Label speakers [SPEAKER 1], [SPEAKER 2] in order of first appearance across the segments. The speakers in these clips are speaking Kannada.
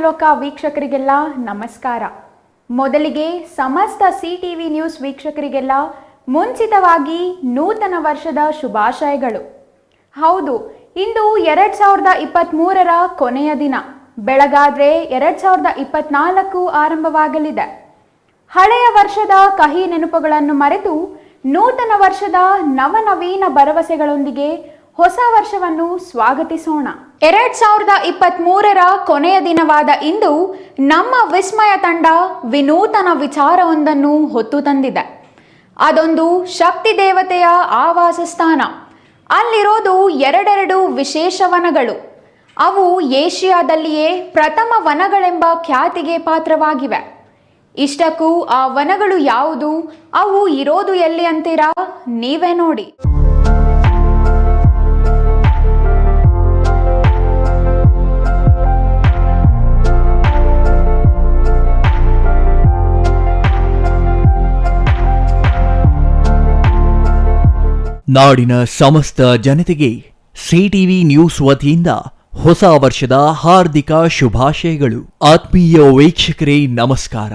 [SPEAKER 1] ಲೋಕ ವೀಕ್ಷಕರಿಗೆಲ್ಲ ನಮಸ್ಕಾರ. ಮೊದಲಿಗೆ ಸಮಸ್ತ ಸಿಟಿವಿ ನ್ಯೂಸ್ ವೀಕ್ಷಕರಿಗೆಲ್ಲ ಮುಂಚಿತವಾಗಿ ನೂತನ ವರ್ಷದ ಶುಭಾಶಯಗಳು. ಹೌದು, ಇಂದು 2023ರ ಕೊನೆಯ ದಿನ. ಬೆಳಗಾದ್ರೆ 2024 ಆರಂಭವಾಗಲಿದೆ. ಹಳೆಯ ವರ್ಷದ ಕಹಿ ನೆನಪುಗಳನ್ನು ಮರೆತು ನೂತನ ವರ್ಷದ ನವನವೀನ ಭರವಸೆಗಳೊಂದಿಗೆ ಹೊಸ ವರ್ಷವನ್ನು ಸ್ವಾಗತಿಸೋಣ. 2023ರ ಕೊನೆಯ ದಿನವಾದ ಇಂದು ನಮ್ಮ ವಿಸ್ಮಯ ತಂಡ ವಿನೂತನ ವಿಚಾರವೊಂದನ್ನು ಹೊತ್ತು ತಂದಿದೆ. ಅದೊಂದು ಶಕ್ತಿ ದೇವತೆಯ ಆವಾಸ ಸ್ಥಾನ. ಅಲ್ಲಿರೋದು ಎರಡೆರಡು ವಿಶೇಷ ವನಗಳು. ಅವು ಏಷ್ಯಾದಲ್ಲಿಯೇ ಪ್ರಥಮ ವನಗಳೆಂಬ ಖ್ಯಾತಿಗೆ ಪಾತ್ರವಾಗಿವೆ. ಇಷ್ಟಕ್ಕೂ ಆ ವನಗಳು ಯಾವುದು, ಅವು ಇರೋದು ಎಲ್ಲಿ ಅಂತೀರಾ? ನೀವೇ ನೋಡಿ.
[SPEAKER 2] ನಾಡಿನ ಸಮಸ್ತ ಜನತೆಗೆ ಸಿಟಿವಿ ನ್ಯೂಸ್ ವತಿಯಿಂದ ಹೊಸ ವರ್ಷದ ಹಾರ್ದಿಕ ಶುಭಾಶಯಗಳು. ಆತ್ಮೀಯ ವೀಕ್ಷಕರೇ, ನಮಸ್ಕಾರ.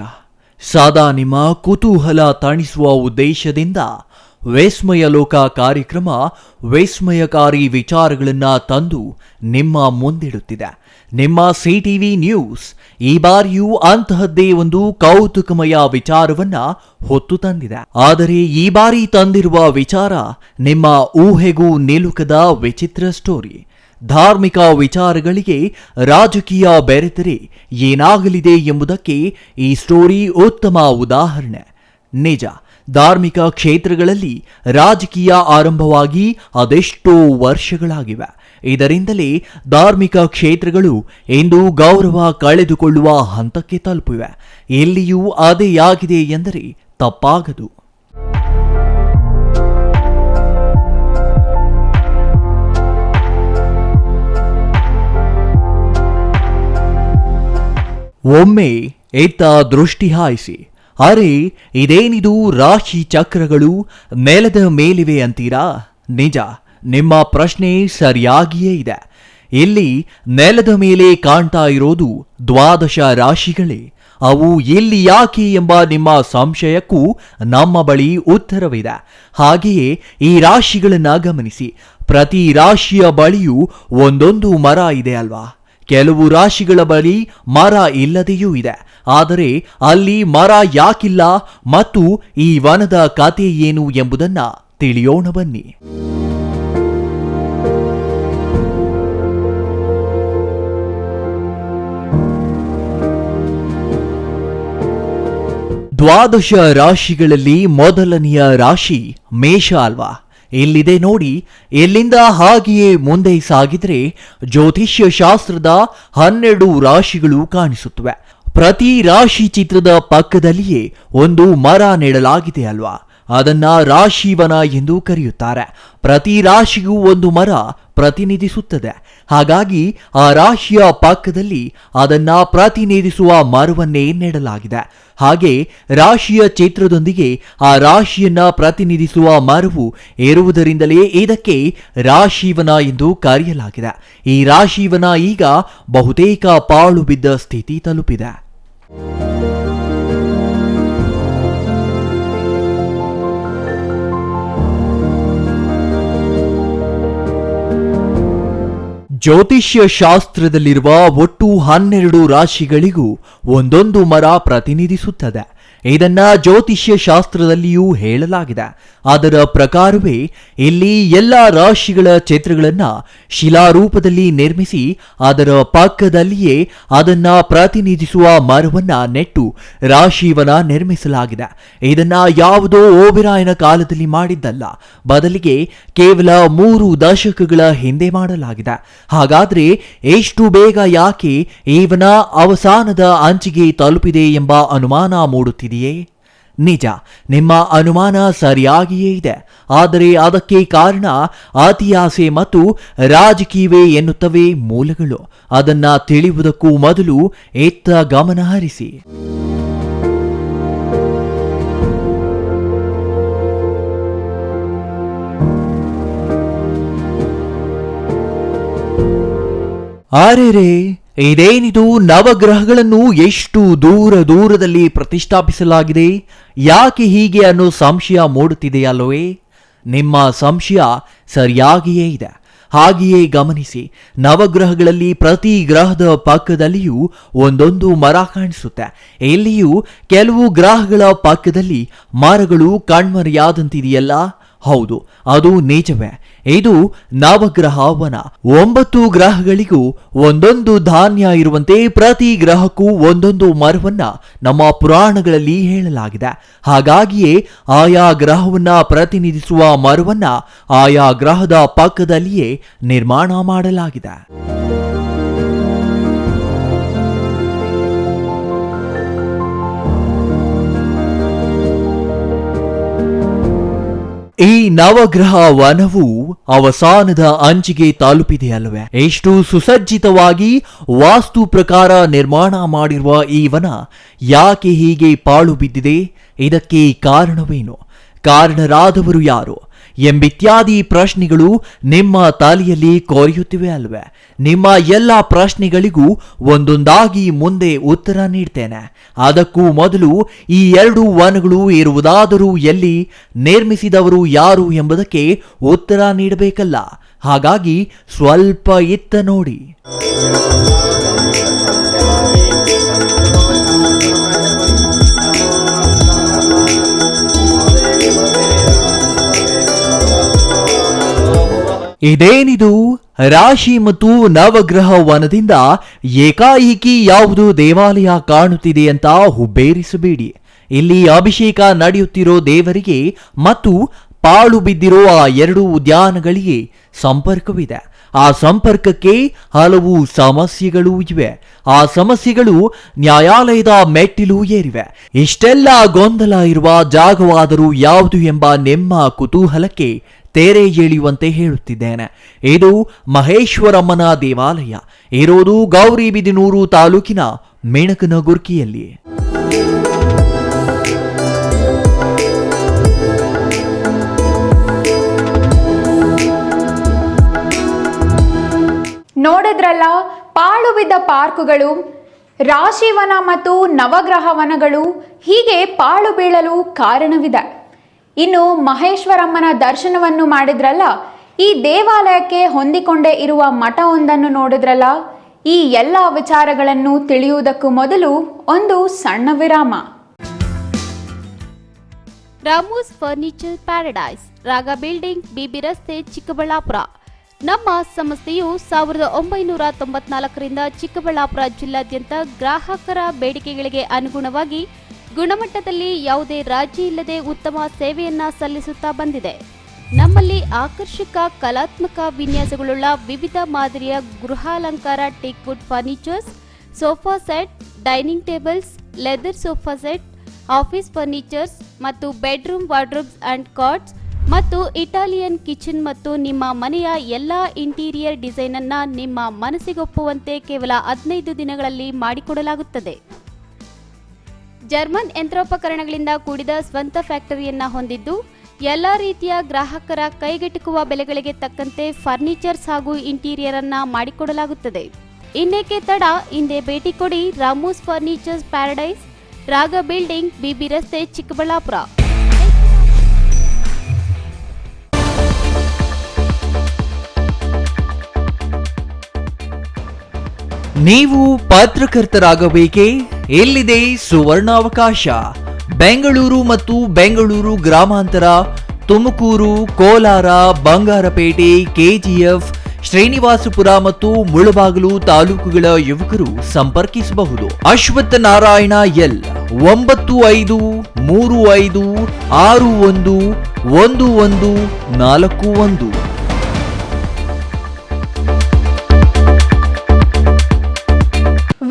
[SPEAKER 2] ಸದಾ ನಿಮ್ಮ ಕುತೂಹಲ ತಣಿಸುವ ಉದ್ದೇಶದಿಂದ ವಿಸ್ಮಯ ಲೋಕ ಕಾರ್ಯಕ್ರಮ ವಿಸ್ಮಯಕಾರಿ ವಿಚಾರಗಳನ್ನು ತಂದು ನಿಮ್ಮ ಮುಂದಿಡುತ್ತಿದೆ. ನಿಮ್ಮ ಸಿಟಿವಿ ನ್ಯೂಸ್ ಈ ಬಾರಿಯೂ ಅಂತಹದ್ದೇ ಒಂದು ಕೌತುಕಮಯ ವಿಚಾರವನ್ನ ಹೊತ್ತು ತಂದಿದೆ. ಆದರೆ ಈ ಬಾರಿ ತಂದಿರುವ ವಿಚಾರ ನಿಮ್ಮ ಊಹೆಗೂ ನಿಲುಕದ ವಿಚಿತ್ರ ಸ್ಟೋರಿ. ಧಾರ್ಮಿಕ ವಿಚಾರಗಳಿಗೆ ರಾಜಕೀಯ ಬೆರೆತರೆ ಏನಾಗಲಿದೆ ಎಂಬುದಕ್ಕೆ ಈ ಸ್ಟೋರಿ ಉತ್ತಮ ಉದಾಹರಣೆ. ನಿಜ, ಧಾರ್ಮಿಕ ಕ್ಷೇತ್ರಗಳಲ್ಲಿ ರಾಜಕೀಯ ಆರಂಭವಾಗಿ ಅದೆಷ್ಟೋ ವರ್ಷಗಳಾಗಿವೆ. ಇದರಿಂದಲೇ ಧಾರ್ಮಿಕ ಕ್ಷೇತ್ರಗಳು ಇಂದು ಗೌರವ ಕಳೆದುಕೊಳ್ಳುವ ಹಂತಕ್ಕೆ ತಲುಪಿವೆ. ಎಲ್ಲಿಯೂ ಅದೇ ಆಗಿದೆ ಎಂದರೆ ತಪ್ಪಾಗದು. ಒಮ್ಮೆ ಎತ್ತ ದೃಷ್ಟಿ ಹಾಯಿಸಿ, ಅರೆ ಇದೇನಿದು ರಾಶಿ ಚಕ್ರಗಳು ನೆಲದ ಮೇಲಿವೆ ಅಂತೀರಾ? ನಿಜ, ನಿಮ್ಮ ಪ್ರಶ್ನೆ ಸರಿಯಾಗಿಯೇ ಇದೆ. ಇಲ್ಲಿ ನೆಲದ ಮೇಲೆ ಕಾಣ್ತಾ ಇರೋದು 12 ರಾಶಿಗಳೇ. ಅವು ಎಲ್ಲಿ ಯಾಕೆ ಎಂಬ ನಿಮ್ಮ ಸಂಶಯಕ್ಕೂ ನಮ್ಮ ಬಳಿ ಉತ್ತರವಿದೆ. ಹಾಗೆಯೇ ಈ ರಾಶಿಗಳನ್ನ ಗಮನಿಸಿ. ಪ್ರತಿ ರಾಶಿಯ ಬಳಿಯೂ ಒಂದೊಂದು ಮರ ಇದೆ ಅಲ್ವಾ? ಕೆಲವು ರಾಶಿಗಳ ಬಳಿ ಮರ ಇಲ್ಲದೆಯೂ ಇದೆ. ಆದರೆ ಅಲ್ಲಿ ಮರ ಯಾಕಿಲ್ಲ ಮತ್ತು ಈ ವನದ ಕಥೆ ಏನು ಎಂಬುದನ್ನ ತಿಳಿಯೋಣ ಬನ್ನಿ. ದ್ವಾದಶ ರಾಶಿಗಳಲ್ಲಿ ಮೊದಲನೆಯ ರಾಶಿ ಮೇಷ ಅಲ್ವಾ? ಇಲ್ಲಿದೆ ನೋಡಿ. ಎಲ್ಲಿಂದ ಹಾಗೆಯೇ ಮುಂದೆ ಸಾಗಿದ್ರೆ ಜ್ಯೋತಿಷ್ಯ ಶಾಸ್ತ್ರದ 12 ರಾಶಿಗಳು ಕಾಣಿಸುತ್ತವೆ. ಪ್ರತಿ ರಾಶಿ ಚಿತ್ರದ ಪಕ್ಕದಲ್ಲಿಯೇ ಒಂದು ಮರ ನೆಡಲಾಗಿದೆ ಅಲ್ವಾ? ಅದನ್ನ ರಾಶಿವನ ಎಂದು ಕರೆಯುತ್ತಾರೆ. ಪ್ರತಿ ರಾಶಿಗೂ ಒಂದು ಮರ ಪ್ರತಿನಿಧಿಸುತ್ತದೆ. ಹಾಗಾಗಿ ಆ ರಾಶಿಯ ಪಕ್ಕದಲ್ಲಿ ಅದನ್ನ ಪ್ರತಿನಿಧಿಸುವ ಮರವನ್ನೇ ನೆಡಲಾಗಿದೆ. ಹಾಗೆ ರಾಶಿಯ ಚಿತ್ರದೊಂದಿಗೆ ಆ ರಾಶಿಯನ್ನ ಪ್ರತಿನಿಧಿಸುವ ಮರವು ಇರುವುದರಿಂದಲೇ ಇದಕ್ಕೆ ರಾಶಿವನ ಎಂದು ಕರೆಯಲಾಗಿದೆ. ಈ ರಾಶಿವನ ಈಗ ಬಹುತೇಕ ಪಾಳು ಬಿದ್ದ ಸ್ಥಿತಿ ತಲುಪಿದೆ. ಜ್ಯೋತಿಷ್ಯ ಶಾಸ್ತ್ರದಲ್ಲಿರುವ ಒಟ್ಟು 12 ರಾಶಿಗಳಿಗೂ ಒಂದೊಂದು ಮರ ಪ್ರತಿನಿಧಿಸುತ್ತದೆ. ಇದನ್ನ ಜ್ಯೋತಿಷ್ಯ ಶಾಸ್ತ್ರದಲ್ಲಿಯೂ ಹೇಳಲಾಗಿದೆ. ಅದರ ಪ್ರಕಾರವೇ ಇಲ್ಲಿ ಎಲ್ಲ ರಾಶಿಗಳ ಚಿತ್ರಗಳನ್ನ ಶಿಲಾರೂಪದಲ್ಲಿ ನಿರ್ಮಿಸಿ ಅದರ ಪಕ್ಕದಲ್ಲಿಯೇ ಅದನ್ನ ಪ್ರತಿನಿಧಿಸುವ ಮರವನ್ನ ನೆಟ್ಟು ರಾಶಿವನ ನಿರ್ಮಿಸಲಾಗಿದೆ. ಇದನ್ನ ಯಾವುದೋ ಓಬಿರಾಯನ ಕಾಲದಲ್ಲಿ ಮಾಡಿದ್ದಲ್ಲ, ಬದಲಿಗೆ ಕೇವಲ 3 ದಶಕಗಳ ಹಿಂದೆ ಮಾಡಲಾಗಿದೆ. ಹಾಗಾದ್ರೆ ಎಷ್ಟು ಬೇಗ ಯಾಕೆ ಈ ವನ ಅವಸಾನದ ಅಂಚಿಗೆ ತಲುಪಿದೆ ಎಂಬ ಅನುಮಾನ ಮೂಡುತ್ತಿದೆಯೇ? ನಿಜ, ನಿಮ್ಮ ಅನುಮಾನ ಸರಿಯಾಗಿಯೇ ಇದೆ. ಆದರೆ ಅದಕ್ಕೆ ಕಾರಣ ಅತಿ ಆಸೆ ಮತ್ತು ರಾಜಕೀಯವೇ ಎನ್ನುತ್ತವೆ ಮೂಲಗಳು. ಅದನ್ನ ತಿಳಿಯುವುದಕ್ಕೂ ಮೊದಲು ಎತ್ತ ಗಮನ ಹರಿಸಿ. ಆರೆರೆ, ಇದೇನಿದು ನವಗ್ರಹಗಳನ್ನು ಎಷ್ಟು ದೂರದಲ್ಲಿ ಪ್ರತಿಷ್ಠಾಪಿಸಲಾಗಿದೆ, ಯಾಕೆ ಹೀಗೆ ಅನ್ನೋ ಸಂಶಯ ಮೂಡುತ್ತಿದೆಯಲ್ಲವೇ? ನಿಮ್ಮ ಸಂಶಯ ಸರಿಯಾಗಿಯೇ ಇದೆ. ಹಾಗೆಯೇ ಗಮನಿಸಿ, ನವಗ್ರಹಗಳಲ್ಲಿ ಪ್ರತಿ ಗ್ರಹದ ಪಕ್ಕದಲ್ಲಿಯೂ ಒಂದೊಂದು ಮರ ಕಾಣಿಸುತ್ತೆ. ಇಲ್ಲಿಯೂ ಕೆಲವು ಗ್ರಹಗಳ ಪಕ್ಕದಲ್ಲಿ ಮರಗಳು ಕಣ್ಮರೆಯಾದಂತಿದೆಯಲ್ಲ? ಹೌದು, ಅದು ನಿಜವೇ. ಇದು ನವಗ್ರಹ ವನ. 9 ಗ್ರಹಗಳಿಗೂ ಒಂದೊಂದು ಧಾನ್ಯ ಇರುವಂತೆ ಪ್ರತಿ ಗ್ರಹಕ್ಕೂ ಒಂದೊಂದು ಮರವನ್ನ ನಮ್ಮ ಪುರಾಣಗಳಲ್ಲಿ ಹೇಳಲಾಗಿದೆ. ಹಾಗಾಗಿಯೇ ಆಯಾ ಗ್ರಹವನ್ನ ಪ್ರತಿನಿಧಿಸುವ ಮರವನ್ನ ಆಯಾ ಗ್ರಹದ ಪಕ್ಕದಲ್ಲಿಯೇ ನಿರ್ಮಾಣ ಮಾಡಲಾಗಿದೆ. ಈ ನವಗ್ರಹ ವನವು ಅವಸಾನದ ಅಂಚಿಗೆ ತಲುಪಿದೆ ಅಲ್ಲವೇ? ಎಷ್ಟು ಸುಸಜ್ಜಿತವಾಗಿ ವಾಸ್ತು ಪ್ರಕಾರ ನಿರ್ಮಾಣ ಮಾಡಿರುವ ಈ ವನ ಯಾಕೆ ಹೀಗೆ ಪಾಳು ಬಿದ್ದಿದೆ? ಇದಕ್ಕೆ ಕಾರಣವೇನು? ಕಾರಣರಾದವರು ಯಾರು ಎಂಬಿತ್ಯಾದಿ ಪ್ರಶ್ನೆಗಳು ನಿಮ್ಮ ತಲೆಯಲ್ಲಿ ಕೊರೆಯುತ್ತಿವೆ ಅಲ್ವೇ? ನಿಮ್ಮ ಎಲ್ಲ ಪ್ರಶ್ನೆಗಳಿಗೂ ಒಂದೊಂದಾಗಿ ಮುಂದೆ ಉತ್ತರ ನೀಡ್ತೇನೆ. ಅದಕ್ಕೂ ಮೊದಲು ಈ 2 ವನಗಳು ಇರುವುದಾದರೂ ಎಲ್ಲಿ, ನಿರ್ಮಿಸಿದವರು ಯಾರು ಎಂಬುದಕ್ಕೆ ಉತ್ತರ ನೀಡಬೇಕಲ್ಲ. ಹಾಗಾಗಿ ಸ್ವಲ್ಪ ಇತ್ತ ನೋಡಿ. ಇದೇನಿದು ರಾಶಿ ಮತ್ತು ನವಗ್ರಹ ವನದಿಂದ ಏಕಾಏಕಿ ಯಾವುದು ದೇವಾಲಯ ಕಾಣುತ್ತಿದೆ ಅಂತ ಹುಬ್ಬೇರಿಸಬೇಡಿ. ಇಲ್ಲಿ ಅಭಿಷೇಕ ನಡೆಯುತ್ತಿರೋ ದೇವರಿಗೆ ಮತ್ತು ಪಾಳು ಬಿದ್ದಿರೋ ಆ 2 ಉದ್ಯಾನಗಳಿಗೆ ಸಂಪರ್ಕವಿದೆ. ಆ ಸಂಪರ್ಕಕ್ಕೆ ಹಲವು ಸಮಸ್ಯೆಗಳೂ ಇವೆ. ಆ ಸಮಸ್ಯೆಗಳು ನ್ಯಾಯಾಲಯದ ಮೆಟ್ಟಿಲು ಏರಿವೆ. ಇಷ್ಟೆಲ್ಲ ಗೊಂದಲ ಇರುವ ಜಾಗವಾದರೂ ಯಾವುದು ಎಂಬ ನಿಮ್ಮ ಕುತೂಹಲಕ್ಕೆ ತೆರೆ ಎಳೆಯುವಂತೆ ಹೇಳುತ್ತಿದ್ದೇನೆ. ಇದು ಮಹೇಶ್ವರಮ್ಮನ ದೇವಾಲಯ. ಇರೋದು ಗೌರಿಬಿದನೂರು ತಾಲೂಕಿನ ಮೆಣಕನಗುರ್ಕಿಯಲ್ಲಿ.
[SPEAKER 1] ನೋಡಿದ್ರಲ್ಲ, ಪಾಳು ಬಿದ್ದ ಪಾರ್ಕುಗಳು, ರಾಶಿವನ ಮತ್ತು ನವಗ್ರಹ ವನಗಳು ಹೀಗೆ ಪಾಳು ಬೀಳಲು ಕಾರಣವಿದೆ. ಇನ್ನು ಮಹೇಶ್ವರಮ್ಮನ ದರ್ಶನವನ್ನು ಮಾಡಿದ್ರಲ್ಲ, ಈ ದೇವಾಲಯಕ್ಕೆ ಹೊಂದಿಕೊಂಡೇ ಇರುವ ಮಠವೊಂದನ್ನು ನೋಡಿದ್ರಲ್ಲ. ಈ ಎಲ್ಲ ವಿಚಾರಗಳನ್ನು ತಿಳಿಯುವುದಕ್ಕೂ ಮೊದಲು ಒಂದು ಸಣ್ಣ ವಿರಾಮ.
[SPEAKER 3] ರಾಮೂಸ್ ಫರ್ನಿಚರ್ ಪ್ಯಾರಡೈಸ್, ರಾಗ ಬಿಲ್ಡಿಂಗ್, ಬಿಬಿ ರಸ್ತೆ, ಚಿಕ್ಕಬಳ್ಳಾಪುರ. ನಮ್ಮ ಸಂಸ್ಥೆಯು 1994ರಿಂದ ಚಿಕ್ಕಬಳ್ಳಾಪುರ ಜಿಲ್ಲಾದ್ಯಂತ ಗ್ರಾಹಕರ ಬೇಡಿಕೆಗಳಿಗೆ ಅನುಗುಣವಾಗಿ ಗುಣಮಟ್ಟದಲ್ಲಿ ಯಾವುದೇ ರಾಜಿ ಇಲ್ಲದೆ ಉತ್ತಮ ಸೇವೆಯನ್ನ ಸಲ್ಲಿಸುತ್ತಾ ಬಂದಿದೆ. ನಮ್ಮಲ್ಲಿ ಆಕರ್ಷಕ ಕಲಾತ್ಮಕ ವಿನ್ಯಾಸಗಳುಳ್ಳ ವಿವಿಧ ಮಾದರಿಯ ಗೃಹಾಲಂಕಾರ teak wood furnitures, sofa set, dining tables, leather sofa set, office furnitures ಮತ್ತು ಬೆಡ್ರೂಮ್ ವಾರ್ಡ್ರೋಬ್ಸ್ ಅಂಡ್ ಕಾಟ್ಸ್ ಮತ್ತು ಇಟಾಲಿಯನ್ ಕಿಚನ್ ಮತ್ತು ನಿಮ್ಮ ಮನೆಯ ಎಲ್ಲ ಇಂಟೀರಿಯರ್ ಡಿಸೈನ್ ಅನ್ನ ನಿಮ್ಮ ಮನಸ್ಸಿಗೊಪ್ಪುವಂತೆ ಕೇವಲ 15 ದಿನಗಳಲ್ಲಿ ಮಾಡಿಕೊಡಲಾಗುತ್ತದೆ. ಜರ್ಮನ್ ಯಂತ್ರೋಪಕರಣಗಳಿಂದ ಕೂಡಿದ ಸ್ವಂತ ಫ್ಯಾಕ್ಟರಿಯನ್ನ ಹೊಂದಿದ್ದು ಎಲ್ಲ ರೀತಿಯ ಗ್ರಾಹಕರ ಕೈಗೆಟುಕುವ ಬೆಲೆಗಳಿಗೆ ತಕ್ಕಂತೆ ಫರ್ನಿಚರ್ಸ್ ಹಾಗೂ ಇಂಟೀರಿಯರ್ ಅನ್ನ ಮಾಡಿಕೊಡಲಾಗುತ್ತದೆ. ಇನ್ನೇಕೆ ತಡ, ಹಿಂದೆ ಭೇಟಿ ಕೊಡಿ. ರಾಮೂಸ್ ಫರ್ನಿಚರ್ಸ್ ಪ್ಯಾರಡೈಸ್, ರಾಗ ಬಿಲ್ಡಿಂಗ್, ಬಿಬಿ ರಸ್ತೆ, ಚಿಕ್ಕಬಳ್ಳಾಪುರ.
[SPEAKER 2] ನೀವು ಪತ್ರಕರ್ತರಾಗಬೇಕೇ? ಎಲ್ಲಿದೆ ಸುವರ್ಣಾವಕಾಶ. ಬೆಂಗಳೂರು ಮತ್ತು ಬೆಂಗಳೂರು ಗ್ರಾಮಾಂತರ, ತುಮಕೂರು, ಕೋಲಾರ, ಬಂಗಾರಪೇಟೆ, ಕೆಜಿಎಫ್, ಶ್ರೀನಿವಾಸಪುರ ಮತ್ತು ಮುಳಬಾಗಿಲು ತಾಲೂಕುಗಳ ಯುವಕರು ಸಂಪರ್ಕಿಸಬಹುದು. ಅಶ್ವತ್ಥ ನಾರಾಯಣ ಎಲ್ 9535611141.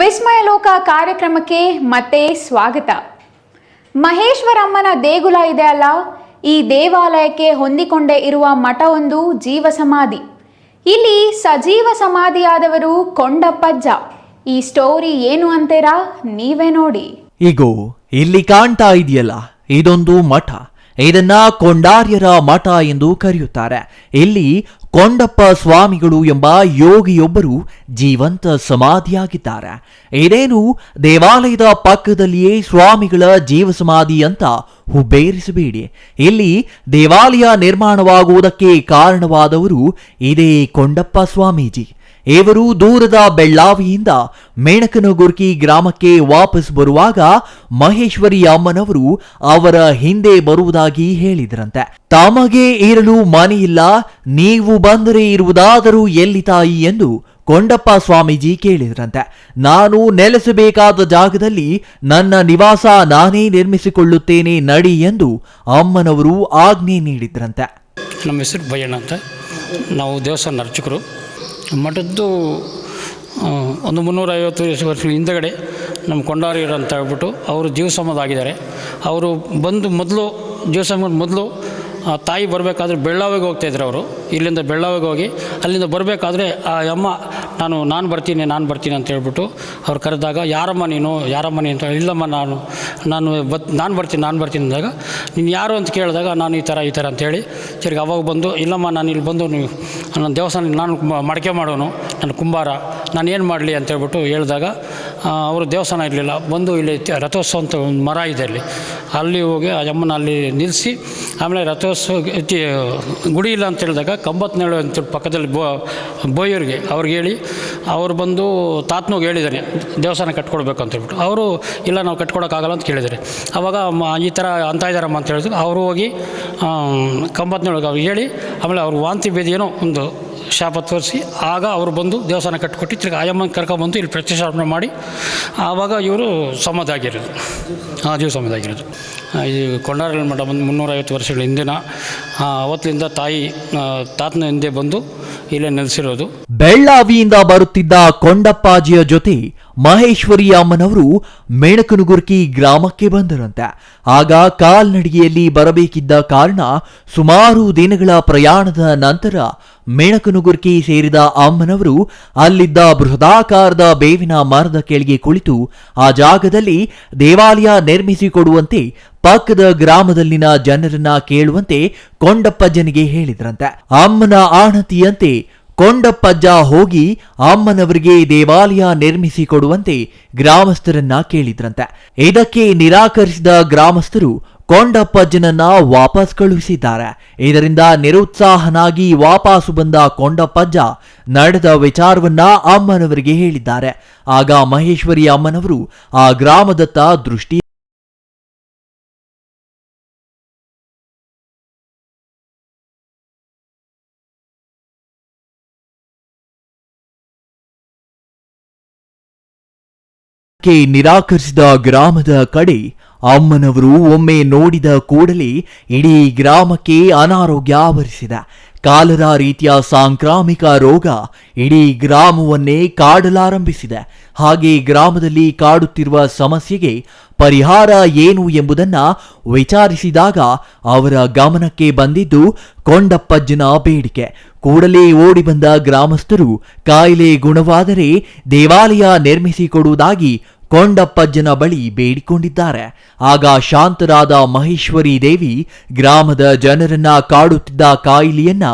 [SPEAKER 1] ವಿಸ್ಮಯ ಲೋಕ ಕಾರ್ಯಕ್ರಮಕ್ಕೆ ಮತ್ತೆ ಸ್ವಾಗತ. ಮಹೇಶ್ವರಮ್ಮನ ದೇಗುಲ ಇದೆ ಅಲ್ಲ, ಈ ದೇವಾಲಯಕ್ಕೆ ಹೊಂದಿಕೊಂಡೇ ಇರುವ ಮಠವೊಂದು ಜೀವ ಸಮಾಧಿ. ಇಲ್ಲಿ ಸಜೀವ ಸಮಾಧಿಯಾದವರು ಕೊಂಡಪ್ಪಜ್ಜ. ಈ ಸ್ಟೋರಿ ಏನು ಅಂತೀರಾ? ನೀವೇ ನೋಡಿ.
[SPEAKER 2] ಈಗೋ ಇಲ್ಲಿ ಕಾಣ್ತಾ ಇದೆಯಲ್ಲ, ಇದೊಂದು ಮಠ. ಇದನ್ನ ಕೊಂಡಾರ್ಯರ ಮಠ ಎಂದು ಕರೆಯುತ್ತಾರೆ. ಇಲ್ಲಿ ಕೊಂಡಪ್ಪ ಸ್ವಾಮಿಗಳು ಎಂಬ ಯೋಗಿಯೊಬ್ಬರು ಜೀವಂತ ಸಮಾಧಿಯಾಗಿದ್ದಾರೆ. ಇದೇನು ದೇವಾಲಯದ ಪಕ್ಕದಲ್ಲಿಯೇ ಸ್ವಾಮಿಗಳ ಜೀವ ಸಮಾಧಿ ಅಂತ ಹುಬ್ಬೇರಿಸಬೇಡಿ. ಇಲ್ಲಿ ದೇವಾಲಯ ನಿರ್ಮಾಣವಾಗುವುದಕ್ಕೆ ಕಾರಣವಾದವರು ಇದೇ ಕೊಂಡಪ್ಪ ಸ್ವಾಮೀಜಿ. ಇವರು ದೂರದ ಬೆಳ್ಳಾವಿಯಿಂದ ಮೇಣಕನಗುರ್ಕಿ ಗ್ರಾಮಕ್ಕೆ ವಾಪಸ್ ಬರುವಾಗ ಮಹೇಶ್ವರಿ ಅಮ್ಮನವರು ಅವರ ಹಿಂದೆ ಬರುವುದಾಗಿ ಹೇಳಿದ್ರಂತೆ. ತಮಗೆ ಇರಲು ಮನೆಯಿಲ್ಲ, ನೀವು ಬಂದರೆ ಇರುವುದಾದರೂ ಎಲ್ಲಿ ತಾಯಿ ಎಂದು ಕೊಂಡಪ್ಪ ಸ್ವಾಮೀಜಿ ಕೇಳಿದ್ರಂತೆ. ನಾನು ನೆಲೆಸಬೇಕಾದ ಜಾಗದಲ್ಲಿ ನನ್ನ ನಿವಾಸ ನಾನೇ ನಿರ್ಮಿಸಿಕೊಳ್ಳುತ್ತೇನೆ ನಡಿ ಎಂದು ಅಮ್ಮನವರು ಆಜ್ಞೆ ನೀಡಿದ್ರಂತೆ.
[SPEAKER 4] ನಮ್ಮ ಹೆಸರು ಭಯಣ್ಣ ಅಂತ. ನಾವು ದೇವಸ್ಥಾನ ಅರ್ಚಕರು. ಮಠದ್ದು ಒಂದು 350 ವರ್ಷಗಳ ಹಿಂದಗಡೆ ನಮ್ಮ ಕೊಂಡಾರಿಯರು ಅಂತ ಹೇಳ್ಬಿಟ್ಟು ಅವರು ಜೀವಸಮಾಧಿ ಆಗಿದ್ದಾರೆ. ಅವರು ಬಂದು ಮೊದಲು ಜೀವಸಮಾಧಿ ಮೊದಲು ತಾಯಿ ಬರಬೇಕಾದ್ರೆ ಬೆಳ್ಳಾವಿಗೆ ಹೋಗ್ತಾಯಿದ್ರು. ಅವರು ಇಲ್ಲಿಂದ ಬೆಳ್ಳಾವಿಗೆ ಹೋಗಿ ಅಲ್ಲಿಂದ ಬರಬೇಕಾದ್ರೆ ಆ ಅಮ್ಮ ನಾನು ಬರ್ತೀನಿ ಅಂತ ಹೇಳ್ಬಿಟ್ಟು ಅವ್ರು ಕರೆದಾಗ, ಯಾರಮ್ಮ ನೀನು ಅಂತ, ಇಲ್ಲಮ್ಮ ನಾನು ಬರ್ತೀನಿ ಅಂದಾಗ, ನೀನು ಯಾರು ಅಂತ ಕೇಳಿದಾಗ ನಾನು ಈ ಥರ ಅಂತೇಳಿ ತಿರ್ಗಿ ಅವಾಗ ಬಂದು, ಇಲ್ಲಮ್ಮ ನಾನು ಇಲ್ಲಿ ಬಂದು ನನ್ನ ದೇವಸ್ಥಾನ ನಾನು ಮಡಕೆ ಮಾಡೋನು, ನನ್ನ ಕುಂಬಾರ, ನಾನು ಏನು ಮಾಡಲಿ ಅಂತ ಹೇಳ್ಬಿಟ್ಟು ಹೇಳಿದಾಗ ಅವರು ದೇವಸ್ಥಾನ ಇರಲಿಲ್ಲ. ಬಂದು ಇಲ್ಲಿ ರಥೋತ್ಸವ ಅಂತ ಒಂದು ಮರ ಇದೆ ಅಲ್ಲಿ ಹೋಗಿ ಆ ಅಮ್ಮನ ಅಲ್ಲಿ ನಿಲ್ಲಿಸಿ, ಆಮೇಲೆ ರಥೋತ್ಸವ ಗುಡಿ ಇಲ್ಲ ಅಂತ ಹೇಳಿದಾಗ ಕಂಬತ್ನೇಳು ಅಂತ ಪಕ್ಕದಲ್ಲಿ ಬೋಯವ್ರಿಗೆ ಅವ್ರಿಗೆ ಹೇಳಿ ಅವರು ಬಂದು ತಾತನೋಗಿ ಹೇಳಿದ್ದಾರೆ ದೇವಸ್ಥಾನ ಕಟ್ಕೊಡ್ಬೇಕು ಅಂತ ಹೇಳ್ಬಿಟ್ಟು. ಅವರು ಇಲ್ಲ ನಾವು ಕಟ್ಕೊಡೋಕ್ಕಾಗಲ್ಲ ಅಂತ ಕೇಳಿದ್ದಾರೆ. ಆವಾಗ ಈ ಥರ ಅಂತ ಇದ್ದಾರಮ್ಮ ಅಂತ ಹೇಳಿದ್ರು. ಅವರು ಹೋಗಿ ಕಂಬತ್ನೇಳಗೆ ಅವ್ರಿಗೆ ಹೇಳಿ ಆಮೇಲೆ ಅವ್ರು ವಾಂತಿ ಭೇದಿ ಏನೋ ಒಂದು ಶಾಪ ತೋರಿಸಿ ಆಗ ಅವರು ಬಂದು ದೇವಸ್ಥಾನ ಕಟ್ಟಿಕೊಟ್ಟು ತಿರ್ಗಿ ಆಯಮ್ಮನ ಕರ್ಕೊಂಡ್ಬಂದು ಇಲ್ಲಿ ಪ್ರತಿಷ್ಠಾಪನೆ ಮಾಡಿ ಆವಾಗ ಇವರು ಸಮಾಧಿ ಆಗಿರೋದು. ಜೀವ ಸಮಾಧಿ ಆಗಿರೋದು. ಇದು ಕೊಂಡಾರಳ್ಳಿ ಮಠ ಬಂದು 350 ವರ್ಷಗಳ ಹಿಂದಿನ ಅವತ್ತಿನಿಂದ ತಾತನ ಹಿಂದೆ ಬಂದು ಇಲ್ಲೇ ನೆಲೆಸಿರೋದು.
[SPEAKER 2] ಬೆಳ್ಳಾವಿಯಿಂದ ಬರುತ್ತಿದ್ದ ಕೊಂಡಪ್ಪಾಜಿಯ ಜೊತೆ ಮಹೇಶ್ವರಿ ಅಮ್ಮನವರು ಮೇಣಕನಗುರ್ಕಿ ಗ್ರಾಮಕ್ಕೆ ಬಂದರಂತೆ. ಆಗ ಕಾಲ್ನಡಿಗೆಯಲ್ಲಿ ಬರಬೇಕಿದ್ದ ಕಾರಣ ಸುಮಾರು ದಿನಗಳ ಪ್ರಯಾಣದ ನಂತರ ಮೇಣಕನಗುರ್ಕಿ ಸೇರಿದ ಅಮ್ಮನವರು ಅಲ್ಲಿದ್ದ ಬೃಹದಾಕಾರದ ಬೇವಿನ ಮರದ ಕೆಳಗೆ ಕುಳಿತು ಆ ಜಾಗದಲ್ಲಿ ದೇವಾಲಯ ನಿರ್ಮಿಸಿಕೊಡುವಂತೆ ಪಕ್ಕದ ಗ್ರಾಮದಲ್ಲಿನ ಜನರನ್ನ ಕೇಳುವಂತೆ ಕೊಂಡಪ್ಪಜ್ಜನಿಗೆ ಹೇಳಿದ್ರಂತೆ. ಅಮ್ಮನ ಆಣತಿಯಂತೆ ಕೊಂಡಪ್ಪಜ್ಜ ಹೋಗಿ ಅಮ್ಮನವರಿಗೆ ದೇವಾಲಯ ನಿರ್ಮಿಸಿಕೊಡುವಂತೆ ಗ್ರಾಮಸ್ಥರನ್ನ ಕೇಳಿದ್ರಂತೆ. ಇದಕ್ಕೆ ನಿರಾಕರಿಸಿದ ಗ್ರಾಮಸ್ಥರು ಕೊಂಡಪ್ಪಜ್ಜನನ್ನ ವಾಪಸ್ ಕಳುಹಿಸಿದ್ದಾರೆ. ಇದರಿಂದ ನಿರುತ್ಸಾಹನಾಗಿ ವಾಪಸ್ಸು ಬಂದ ಕೊಂಡಪ್ಪಜ್ಜ ನಡೆದ ವಿಚಾರವನ್ನ ಅಮ್ಮನವರಿಗೆ ಹೇಳಿದ್ದಾರೆ. ಆಗ ಮಹೇಶ್ವರಿ ಅಮ್ಮನವರು ಆ ಗ್ರಾಮದತ್ತ ದೃಷ್ಟಿ ನಿರಾಕರಿಸಿದ ಗ್ರಾಮದ ಕಡೆ ಅಮ್ಮನವರು ಒಮ್ಮೆ ನೋಡಿದ ಕೂಡಲೇ ಇಡೀ ಗ್ರಾಮಕ್ಕೆ ಅನಾರೋಗ್ಯ ಆವರಿಸಿದೆ. ಕಾಲರಾ ರೀತಿಯ ಸಾಂಕ್ರಾಮಿಕ ರೋಗ ಇಡೀ ಗ್ರಾಮವನ್ನೇ ಕಾಡಲಾರಂಭಿಸಿದೆ. ಹಾಗೆ ಗ್ರಾಮದಲ್ಲಿ ಕಾಡುತ್ತಿರುವ ಸಮಸ್ಯೆಗೆ ಪರಿಹಾರ ಏನು ಎಂಬುದನ್ನ ವಿಚಾರಿಸಿದಾಗ ಅವರ ಗಮನಕ್ಕೆ ಬಂದಿದ್ದು ಕೊಂಡಪ್ಪಜ್ಜನ ಬೇಡಿಕೆ. ಕೂಡಲೇ ಓಡಿ ಬಂದ ಗ್ರಾಮಸ್ಥರು ಕಾಯಿಲೆ ಗುಣವಾದರೆ ದೇವಾಲಯ ನಿರ್ಮಿಸಿಕೊಡುವುದಾಗಿ ಕೊಂಡಪ್ಪಜ್ಜನ ಬಳಿ ಬೇಡಿಕೊಂಡಿದ್ದಾರೆ. ಆಗ ಶಾಂತರಾದ ಮಹೇಶ್ವರಿ ದೇವಿ ಗ್ರಾಮದ ಜನರನ್ನ ಕಾಡುತ್ತಿದ್ದ ಕಾಯಿಲೆಯನ್ನ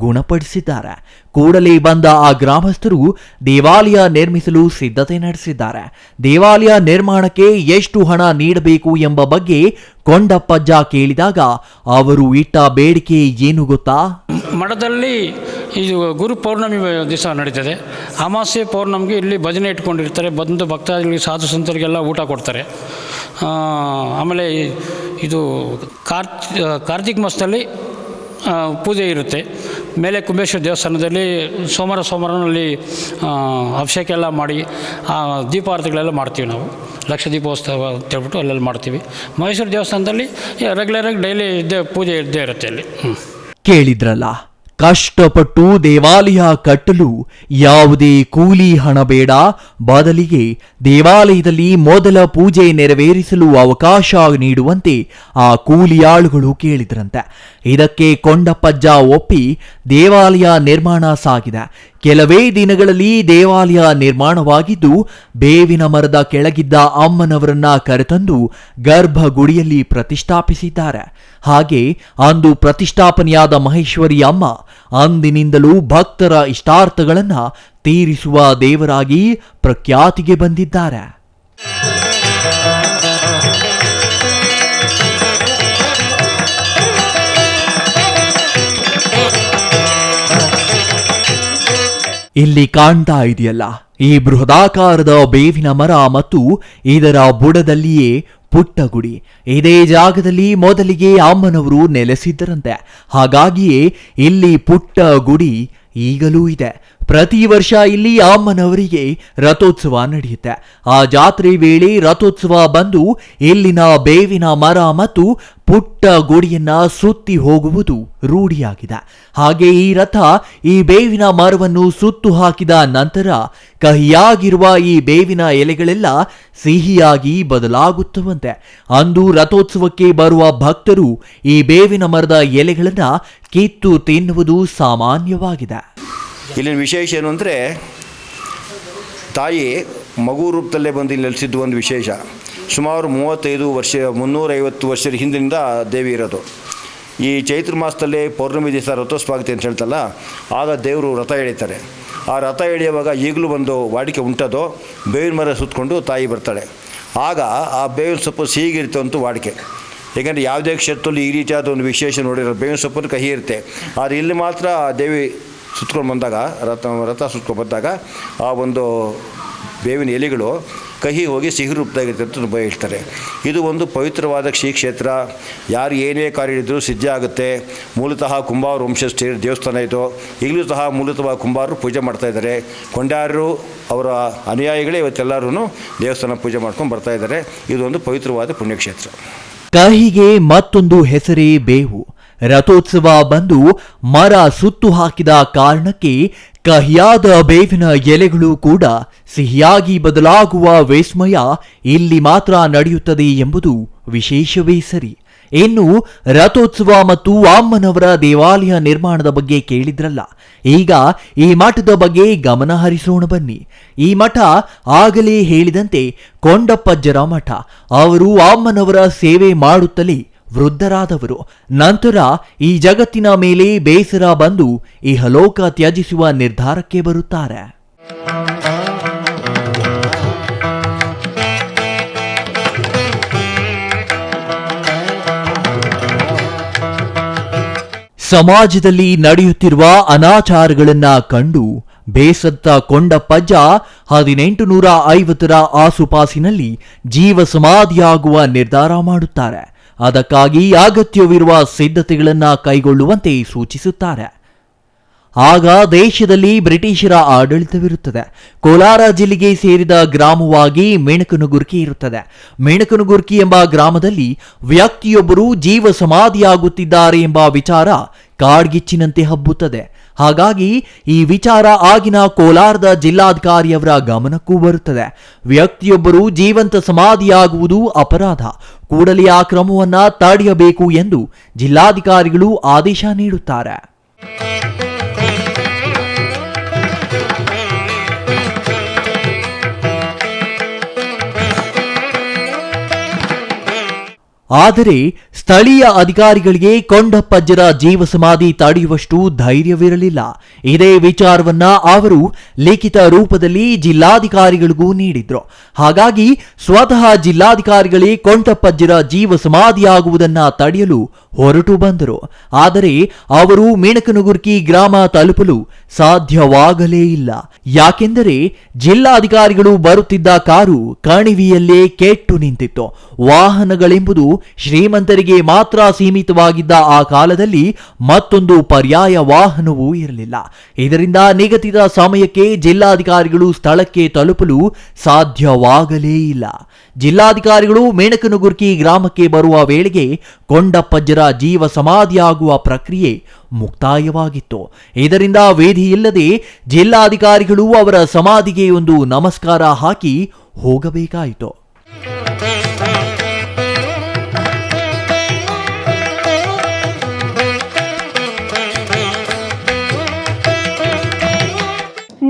[SPEAKER 2] ಗುಣಪಡಿಸಿದ್ದಾರೆ. ಕೂಡಲೇ ಬಂದ ಆ ಗ್ರಾಮಸ್ಥರು ದೇವಾಲಯ ನಿರ್ಮಿಸಲು ಸಿದ್ಧತೆ ನಡೆಸಿದ್ದಾರೆ. ದೇವಾಲಯ ನಿರ್ಮಾಣಕ್ಕೆ ಎಷ್ಟು ಹಣ ನೀಡಬೇಕು ಎಂಬ ಬಗ್ಗೆ ಕೊಂಡಪ್ಪಜ್ಜ ಕೇಳಿದಾಗ ಅವರು ಇಟ್ಟ ಬೇಡಿಕೆ ಏನು ಗೊತ್ತಾ?
[SPEAKER 4] ಮಠದಲ್ಲಿ ಇದು ಗುರು ಪೌರ್ಣಮಿ ದಿವಸ ನಡೀತದೆ. ಅಮಾವಾಸ್ಯೆ ಪೌರ್ಣಮಿಗೆ ಇಲ್ಲಿ ಭಜನೆ ಇಟ್ಕೊಂಡಿರ್ತಾರೆ. ಬಂದು ಭಕ್ತಾದಿಗಳಿಗೆ ಸಾಧು ಸಂತರಿಗೆಲ್ಲ ಊಟ ಕೊಡ್ತಾರೆ. ಆಮೇಲೆ ಇದು ಕಾರ್ತಿಕ್ ಮಾಸದಲ್ಲಿ ಪೂಜೆ ಇರುತ್ತೆ. ಮೇಲೆ ಕುಂಬೇಶ್ವರ ದೇವಸ್ಥಾನದಲ್ಲಿ ಸೋಮವಾರನಲ್ಲಿ ಅಭಿಷೇಕ ಎಲ್ಲ ಮಾಡಿ ದೀಪಾರತಿಗಳೆಲ್ಲ ಮಾಡ್ತೀವಿ. ನಾವು ಲಕ್ಷ ದೀಪೋತ್ಸವ ಅಂತೇಳ್ಬಿಟ್ಟು ಅಲ್ಲೆಲ್ಲ ಮಾಡ್ತೀವಿ. ಮಹೇಶ್ವರ ದೇವಸ್ಥಾನದಲ್ಲಿ ರೆಗ್ಯುಲರಾಗಿ ಡೈಲಿ ಪೂಜೆ ಇದ್ದೇ ಇರುತ್ತೆ ಅಲ್ಲಿ.
[SPEAKER 2] ಕೇಳಿದ್ರಲ್ಲ, ಕಷ್ಟಪಟ್ಟು ದೇವಾಲಯ ಕಟ್ಟಲು ಯಾವುದೇ ಕೂಲಿ ಹಣ ಬೇಡ, ಬದಲಿಗೆ ದೇವಾಲಯದಲ್ಲಿ ಮೊದಲ ಪೂಜೆ ನೆರವೇರಿಸಲು ಅವಕಾಶ ನೀಡುವಂತೆ ಆ ಕೂಲಿಯಾಳುಗಳು ಕೇಳಿದ್ರಂತೆ. ಇದಕ್ಕೆ ಕೊಂಡಪ್ಪಜ್ಜ ಒಪ್ಪಿ ದೇವಾಲಯ ನಿರ್ಮಾಣ ಸಾಗಿದೆ. ಕೆಲವೇ ದಿನಗಳಲ್ಲಿ ದೇವಾಲಯ ನಿರ್ಮಾಣವಾಗಿದ್ದು ಬೇವಿನ ಮರದ ಕೆಳಗಿದ್ದ ಅಮ್ಮನವರನ್ನ ಕರೆತಂದು ಗರ್ಭಗುಡಿಯಲ್ಲಿ ಪ್ರತಿಷ್ಠಾಪಿಸಿದ್ದಾರೆ. ಹಾಗೆ ಅಂದು ಪ್ರತಿಷ್ಠಾಪನೆಯಾದ ಮಹೇಶ್ವರಿ ಅಮ್ಮ ಅಂದಿನಿಂದಲೂ ಭಕ್ತರ ಇಷ್ಟಾರ್ಥಗಳನ್ನ ತೀರಿಸುವ ದೇವರಾಗಿ ಪ್ರಖ್ಯಾತಿಗೆ ಬಂದಿದ್ದಾರೆ. ಇಲ್ಲಿ ಕಾಣ್ತಾ ಇದೆಯಲ್ಲ, ಈ ಬೃಹದಾಕಾರದ ಬೇವಿನ ಮರ ಮತ್ತು ಇದರ ಬುಡದಲ್ಲಿಯೇ ಪುಟ್ಟ ಗುಡಿ. ಇದೇ ಜಾಗದಲ್ಲಿ ಮೊದಲಿಗೆ ಅಮ್ಮನವರು ನೆಲೆಸಿದ್ದರಂತೆ. ಹಾಗಾಗಿಯೇ ಇಲ್ಲಿ ಪುಟ್ಟ ಗುಡಿ ಈಗಲೂ ಇದೆ. ಪ್ರತಿ ವರ್ಷ ಇಲ್ಲಿ ಅಮ್ಮನವರಿಗೆ ರಥೋತ್ಸವ ನಡೆಯುತ್ತೆ. ಆ ಜಾತ್ರೆ ವೇಳೆ ರಥೋತ್ಸವ ಬಂದು ಇಲ್ಲಿನ ಬೇವಿನ ಮರ ಮತ್ತು ಪುಟ್ಟ ಗುಡಿಯನ್ನ ಸುತ್ತಿ ಹೋಗುವುದು ರೂಢಿಯಾಗಿದೆ. ಹಾಗೆ ಈ ರಥ ಈ ಬೇವಿನ ಮರವನ್ನು ಸುತ್ತು ಹಾಕಿದ ನಂತರ ಕಹಿಯಾಗಿರುವ ಈ ಬೇವಿನ ಎಲೆಗಳೆಲ್ಲ ಸಿಹಿಯಾಗಿ ಬದಲಾಗುತ್ತವಂತೆ. ಅಂದು ರಥೋತ್ಸವಕ್ಕೆ ಬರುವ ಭಕ್ತರು ಈ ಬೇವಿನ ಮರದ ಎಲೆಗಳನ್ನ ಕಿತ್ತು ತಿನ್ನುವುದು ಸಾಮಾನ್ಯವಾಗಿದೆ.
[SPEAKER 5] ಇಲ್ಲಿನ ವಿಶೇಷ ಏನು ಅಂದರೆ, ತಾಯಿ ಮಗು ರೂಪದಲ್ಲೇ ಬಂದು ಇಲ್ಲಿ ನೆಲೆಸಿದ್ದು ಒಂದು ವಿಶೇಷ. ಸುಮಾರು 350 ವರ್ಷದ ಹಿಂದಿನಿಂದ ದೇವಿ ಇರೋದು. ಈ ಚೈತ್ರ ಮಾಸದಲ್ಲಿ ಪೌರ್ಣಮಿ ದಿವಸ ರಥೋತ್ಸವ ಆಗುತ್ತೆ ಅಂತ ಹೇಳ್ತಲ್ಲ, ಆಗ ದೇವರು ರಥ ಎಳೀತಾರೆ. ಆ ರಥ ಎಳೆಯುವಾಗ ಈಗಲೂ ಒಂದು ವಾಡಿಕೆ ಉಂಟದು, ಬೇವಿನ ಮರ ಸುತ್ತಕೊಂಡು ತಾಯಿ ಬರ್ತಾಳೆ. ಆಗ ಆ ಬೇವಿನ ಸೊಪ್ಪು ಸಿಹಿಗಿರುತ್ತೆ ಅಂತೂ ವಾಡಿಕೆ. ಏಕೆಂದರೆ ಯಾವುದೇ ಕ್ಷೇತ್ರದಲ್ಲಿ ಈ ರೀತಿಯಾದ ಒಂದು ವಿಶೇಷ ನೋಡಿರೋ, ಬೇವಿನ ಸೊಪ್ಪನ್ನು ಕಹಿ ಇರುತ್ತೆ. ಆದರೆ ಇಲ್ಲಿ ಮಾತ್ರ ದೇವಿ ಸುತ್ಕೊಂಡು ಬಂದಾಗ, ರಥ ಸುತ್ಕೊಂಡು ಬಂದಾಗ ಆ ಒಂದು ಬೇವಿನ ಎಲೆಗಳು ಕಹಿ ಹೋಗಿ ಸಿಹಿ ರೂಪದಾಗಿರುತ್ತೆ ಅಂತ ತುಂಬ ಹೇಳ್ತಾರೆ. ಇದು ಒಂದು ಪವಿತ್ರವಾದ ಶ್ರೀ ಕ್ಷೇತ್ರ. ಯಾರು ಏನೇ ಕಾರ್ಯ ಇದ್ದರೂ ಸಿದ್ಧಿ ಆಗುತ್ತೆ. ಮೂಲತಃ ಕುಂಬಾರ ವಂಶಸ್ಥರ ದೇವಸ್ಥಾನ ಇದು. ಈಗಲೂ ಸಹ ಮೂಲತಃ ಕುಂಬಾರರು ಪೂಜೆ ಮಾಡ್ತಾಯಿದ್ದಾರೆ. ಕೊಂಡಾರರು ಅವರ ಅನುಯಾಯಿಗಳೇ ಇವತ್ತೆಲ್ಲರೂ ದೇವಸ್ಥಾನ ಪೂಜೆ ಮಾಡ್ಕೊಂಡು ಬರ್ತಾಯಿದ್ದಾರೆ. ಇದೊಂದು ಪವಿತ್ರವಾದ ಪುಣ್ಯಕ್ಷೇತ್ರ.
[SPEAKER 2] ಕಹಿಗೆ ಮತ್ತೊಂದು ಹೆಸರೇ ಬೇವು. ರಥೋತ್ಸವ ಬಂದು ಮರ ಸುತ್ತು ಹಾಕಿದ ಕಾರಣಕ್ಕೆ ಕಹಿಯಾದ ಬೇವಿನ ಎಲೆಗಳು ಕೂಡ ಸಿಹಿಯಾಗಿ ಬದಲಾಗುವ ವಿಸ್ಮಯ ಇಲ್ಲಿ ಮಾತ್ರ ನಡೆಯುತ್ತದೆ ಎಂಬುದು ವಿಶೇಷವೇ ಸರಿ. ಇನ್ನು ರಥೋತ್ಸವ ಮತ್ತು ಅಮ್ಮನವರ ದೇವಾಲಯ ನಿರ್ಮಾಣದ ಬಗ್ಗೆ ಕೇಳಿದ್ರಲ್ಲ, ಈಗ ಈ ಮಠದ ಬಗ್ಗೆ ಗಮನ ಹರಿಸೋಣ ಬನ್ನಿ. ಈ ಮಠ ಆಗಲೇ ಹೇಳಿದಂತೆ ಕೊಂಡಪ್ಪಜ್ಜರ ಮಠ. ಅವರು ಅಮ್ಮನವರ ಸೇವೆ ಮಾಡುತ್ತಲೇ ವೃದ್ಧರಾದವರು. ನಂತರ ಈ ಜಗತ್ತಿನ ಮೇಲೆ ಬೇಸರ ಬಂದು ಇಹಲೋಕ ತ್ಯಜಿಸುವ ನಿರ್ಧಾರಕ್ಕೆ ಬರುತ್ತಾರೆ. ಸಮಾಜದಲ್ಲಿ ನಡೆಯುತ್ತಿರುವ ಅನಾಚಾರಗಳನ್ನ ಕಂಡು ಬೇಸತ್ತ ಕೊಂಡಪ್ಪಜ್ಜ 1850ರ ಆಸುಪಾಸಿನಲ್ಲಿ ಜೀವ ಸಮಾಧಿಯಾಗುವ ನಿರ್ಧಾರ ಮಾಡುತ್ತಾರೆ. ಅದಕ್ಕಾಗಿ ಅಗತ್ಯವಿರುವ ಸಿದ್ಧತೆಗಳನ್ನು ಕೈಗೊಳ್ಳುವಂತೆ ಸೂಚಿಸುತ್ತಾರೆ. ಆಗ ದೇಶದಲ್ಲಿ ಬ್ರಿಟಿಷರ ಆಡಳಿತವಿರುತ್ತದೆ. ಕೋಲಾರ ಜಿಲ್ಲೆಗೆ ಸೇರಿದ ಗ್ರಾಮವಾಗಿ ಮೆಣಕನಗುರ್ಕಿ ಇರುತ್ತದೆ. ಮೆಣಕನಗುರ್ಕಿ ಎಂಬ ಗ್ರಾಮದಲ್ಲಿ ವ್ಯಕ್ತಿಯೊಬ್ಬರು ಜೀವ ಸಮಾಧಿಯಾಗುತ್ತಿದ್ದಾರೆ ಎಂಬ ವಿಚಾರ ಕಾಡ್ಗಿಚ್ಚಿನಂತೆ ಹಬ್ಬುತ್ತದೆ. ಹಾಗಾಗಿ ಈ ವಿಚಾರ ಆಗಿನ ಕೋಲಾರದ ಜಿಲ್ಲಾಧಿಕಾರಿಯವರ ಗಮನಕ್ಕೂ ಬರುತ್ತದೆ. ವ್ಯಕ್ತಿಯೊಬ್ಬರು ಜೀವಂತ ಸಮಾಧಿಯಾಗುವುದು ಅಪರಾಧ, ಕೂಡಲೇ ಆ ಕ್ರಮವನ್ನ ತಡೆಯಬೇಕು ಎಂದು ಜಿಲ್ಲಾಧಿಕಾರಿಗಳು ಆದೇಶ ನೀಡುತ್ತಾರೆ. ಆದರೆ ಸ್ಥಳೀಯ ಅಧಿಕಾರಿಗಳಿಗೆ ಕೊಂಡಪ್ಪಜ್ಜರ ಜೀವ ಸಮಾಧಿ ತಡೆಯುವಷ್ಟು ಧೈರ್ಯವಿರಲಿಲ್ಲ. ಇದೇ ವಿಚಾರವನ್ನ ಅವರು ಲಿಖಿತ ರೂಪದಲ್ಲಿ ಜಿಲ್ಲಾಧಿಕಾರಿಗಳಿಗೂ ನೀಡಿದ್ರು. ಹಾಗಾಗಿ ಸ್ವತಃ ಜಿಲ್ಲಾಧಿಕಾರಿಗಳೇ ಕೊಂಡಪ್ಪಜ್ಜರ ಜೀವ ಸಮಾಧಿಯಾಗುವುದನ್ನ ತಡೆಯಲು ಹೊರಟು ಬಂದರು. ಆದರೆ ಅವರು ಮೆಣಕನಗುರ್ಕಿ ಗ್ರಾಮ ತಲುಪಲು ಸಾಧ್ಯವಾಗಲೇ ಇಲ್ಲ. ಯಾಕೆಂದರೆ ಜಿಲ್ಲಾಧಿಕಾರಿಗಳು ಬರುತ್ತಿದ್ದ ಕಾರು ಕಣಿವೆಯಲ್ಲೇ ಕೆಟ್ಟು ನಿಂತಿತ್ತು. ವಾಹನಗಳೆಂಬುದು ಶ್ರೀಮಂತರಿಗೆ ಮಾತ್ರ ಸೀಮಿತವಾಗಿದ್ದ ಆ ಕಾಲದಲ್ಲಿ ಮತ್ತೊಂದು ಪರ್ಯಾಯ ವಾಹನವೂ ಇರಲಿಲ್ಲ. ಇದರಿಂದ ನಿಗದಿತ ಸಮಯಕ್ಕೆ ಜಿಲ್ಲಾಧಿಕಾರಿಗಳು ಸ್ಥಳಕ್ಕೆ ತಲುಪಲು ಸಾಧ್ಯವಾಗಲೇ ಇಲ್ಲ. ಜಿಲ್ಲಾಧಿಕಾರಿಗಳು ಮೆಣಕನಗುರ್ಕಿ ಗ್ರಾಮಕ್ಕೆ ಬರುವ ವೇಳೆಗೆ ಕೊಂಡಪ್ಪಜ್ಜರ ಜೀವ ಸಮಾಧಿಯಾಗುವ ಪ್ರಕ್ರಿಯೆ ಮುಕ್ತಾಯವಾಗಿತ್ತು. ಇದರಿಂದ ವೇದಿ ಇಲ್ಲದೆ ಜಿಲ್ಲಾಧಿಕಾರಿಗಳು ಅವರ ಸಮಾಧಿಗೆ ಒಂದು ನಮಸ್ಕಾರ ಹಾಕಿ ಹೋಗಬೇಕಾಯಿತು.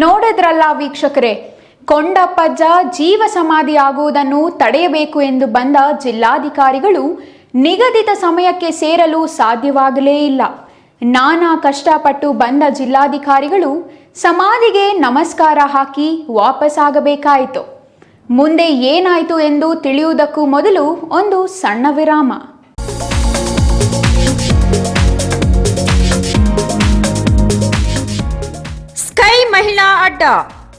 [SPEAKER 1] ನೋಡಿದ್ರಲ್ಲ ವೀಕ್ಷಕರೇ, ಕೊಂಡಪ್ಪಜ್ಜ ಜೀವ ಸಮಾಧಿ ಆಗುವುದನ್ನು ತಡೆಯಬೇಕು ಎಂದು ಬಂದ ಜಿಲ್ಲಾಧಿಕಾರಿಗಳು ನಿಗದಿತ ಸಮಯಕ್ಕೆ ಸೇರಲು ಸಾಧ್ಯವಾಗಲೇ ಇಲ್ಲ. ನಾನಾ ಕಷ್ಟಪಟ್ಟು ಬಂದ ಜಿಲ್ಲಾಧಿಕಾರಿಗಳು ಸಮಾಧಿಗೆ ನಮಸ್ಕಾರ ಹಾಕಿ ವಾಪಸ್ಸಾಗಬೇಕಾಯಿತು. ಮುಂದೆ ಏನಾಯಿತು ಎಂದು ತಿಳಿಯುವುದಕ್ಕೂ ಮೊದಲು ಒಂದು ಸಣ್ಣ ವಿರಾಮ.
[SPEAKER 6] ಸ್ಕೈ ಮಹಿಳಾ ಅಡ್ಡ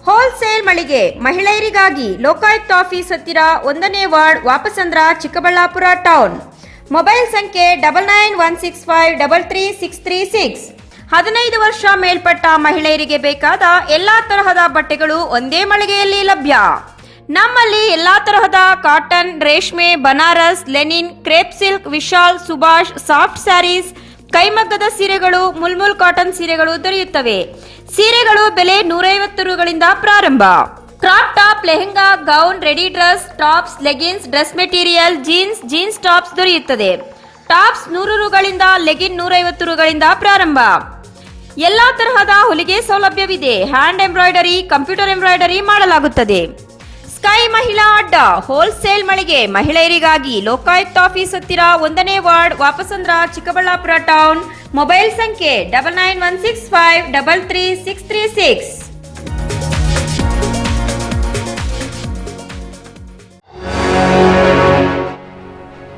[SPEAKER 6] ಹೋಲ್ಸೇಲ್ ಮಳಿಗೆ ಮಹಿಳೆಯರಿಗಾಗಿ ಲೋಕಾಯುಕ್ತ ಆಫೀಸ್ ಹತ್ತಿರ 1ನೇ ward, Vapasandra, Chikkaballapur town. Mobile ಸಂಖ್ಯೆ 9916533636. 15 ವರ್ಷ ಮೇಲ್ಪಟ್ಟ ಮಹಿಳೆಯರಿಗೆ ಬೇಕಾದ ಎಲ್ಲಾ ತರಹದ ಬಟ್ಟೆಗಳು ಒಂದೇ ಮಳಿಗೆಯಲ್ಲಿ ಲಭ್ಯ. ನಮ್ಮಲ್ಲಿ ಎಲ್ಲಾ ತರಹದ ಕಾಟನ್, ರೇಷ್ಮೆ, Banaras, linen, crepe silk, Vishal, Subhash, soft sarees, ಕೈಮಗ್ಗದ ಸೀರೆಗಳು, ಮುಲ್ಮುಲ್ ಕಾಟನ್ ಸೀರೆಗಳು ದೊರೆಯುತ್ತವೆ. ಸೀರೆಗಳು ಬೆಲೆ 150 ರುಗಳಿಂದ ಪ್ರಾರಂಭ. Crop top, lehenga, gown, ready dress, tops, leggings, dress material, jeans tops ದೊರೆಯುತ್ತದೆ. ಟಾಪ್ಸ್ 100 ರುಗಳಿಂದ, ಲೆಗಿನ್ 150 ರುಗಳಿಂದ ಪ್ರಾರಂಭ. ಎಲ್ಲಾ ತರಹದ ಹೊಲಿಗೆ ಸೌಲಭ್ಯವಿದೆ. ಹ್ಯಾಂಡ್ ಎಂಬ್ರಾಯ್ಡರಿ, ಕಂಪ್ಯೂಟರ್ ಎಂಬ್ರಾಯ್ಡರಿ ಮಾಡಲಾಗುತ್ತದೆ. ಸ್ಕೈ ಮಹಿಳಾ ಅಡ್ಡ ಹೋಲ್ಸೇಲ್ ಮಳಿಗೆ ಮಹಿಳೆಯರಿಗಾಗಿ ಲೋಕಾಯುಕ್ತ ಆಫೀಸ್ ಹತ್ತಿರ 1ನೇ ward, Vapasandra, Chikkaballapur town. Mobile ಸಂಖ್ಯೆ 9916533636.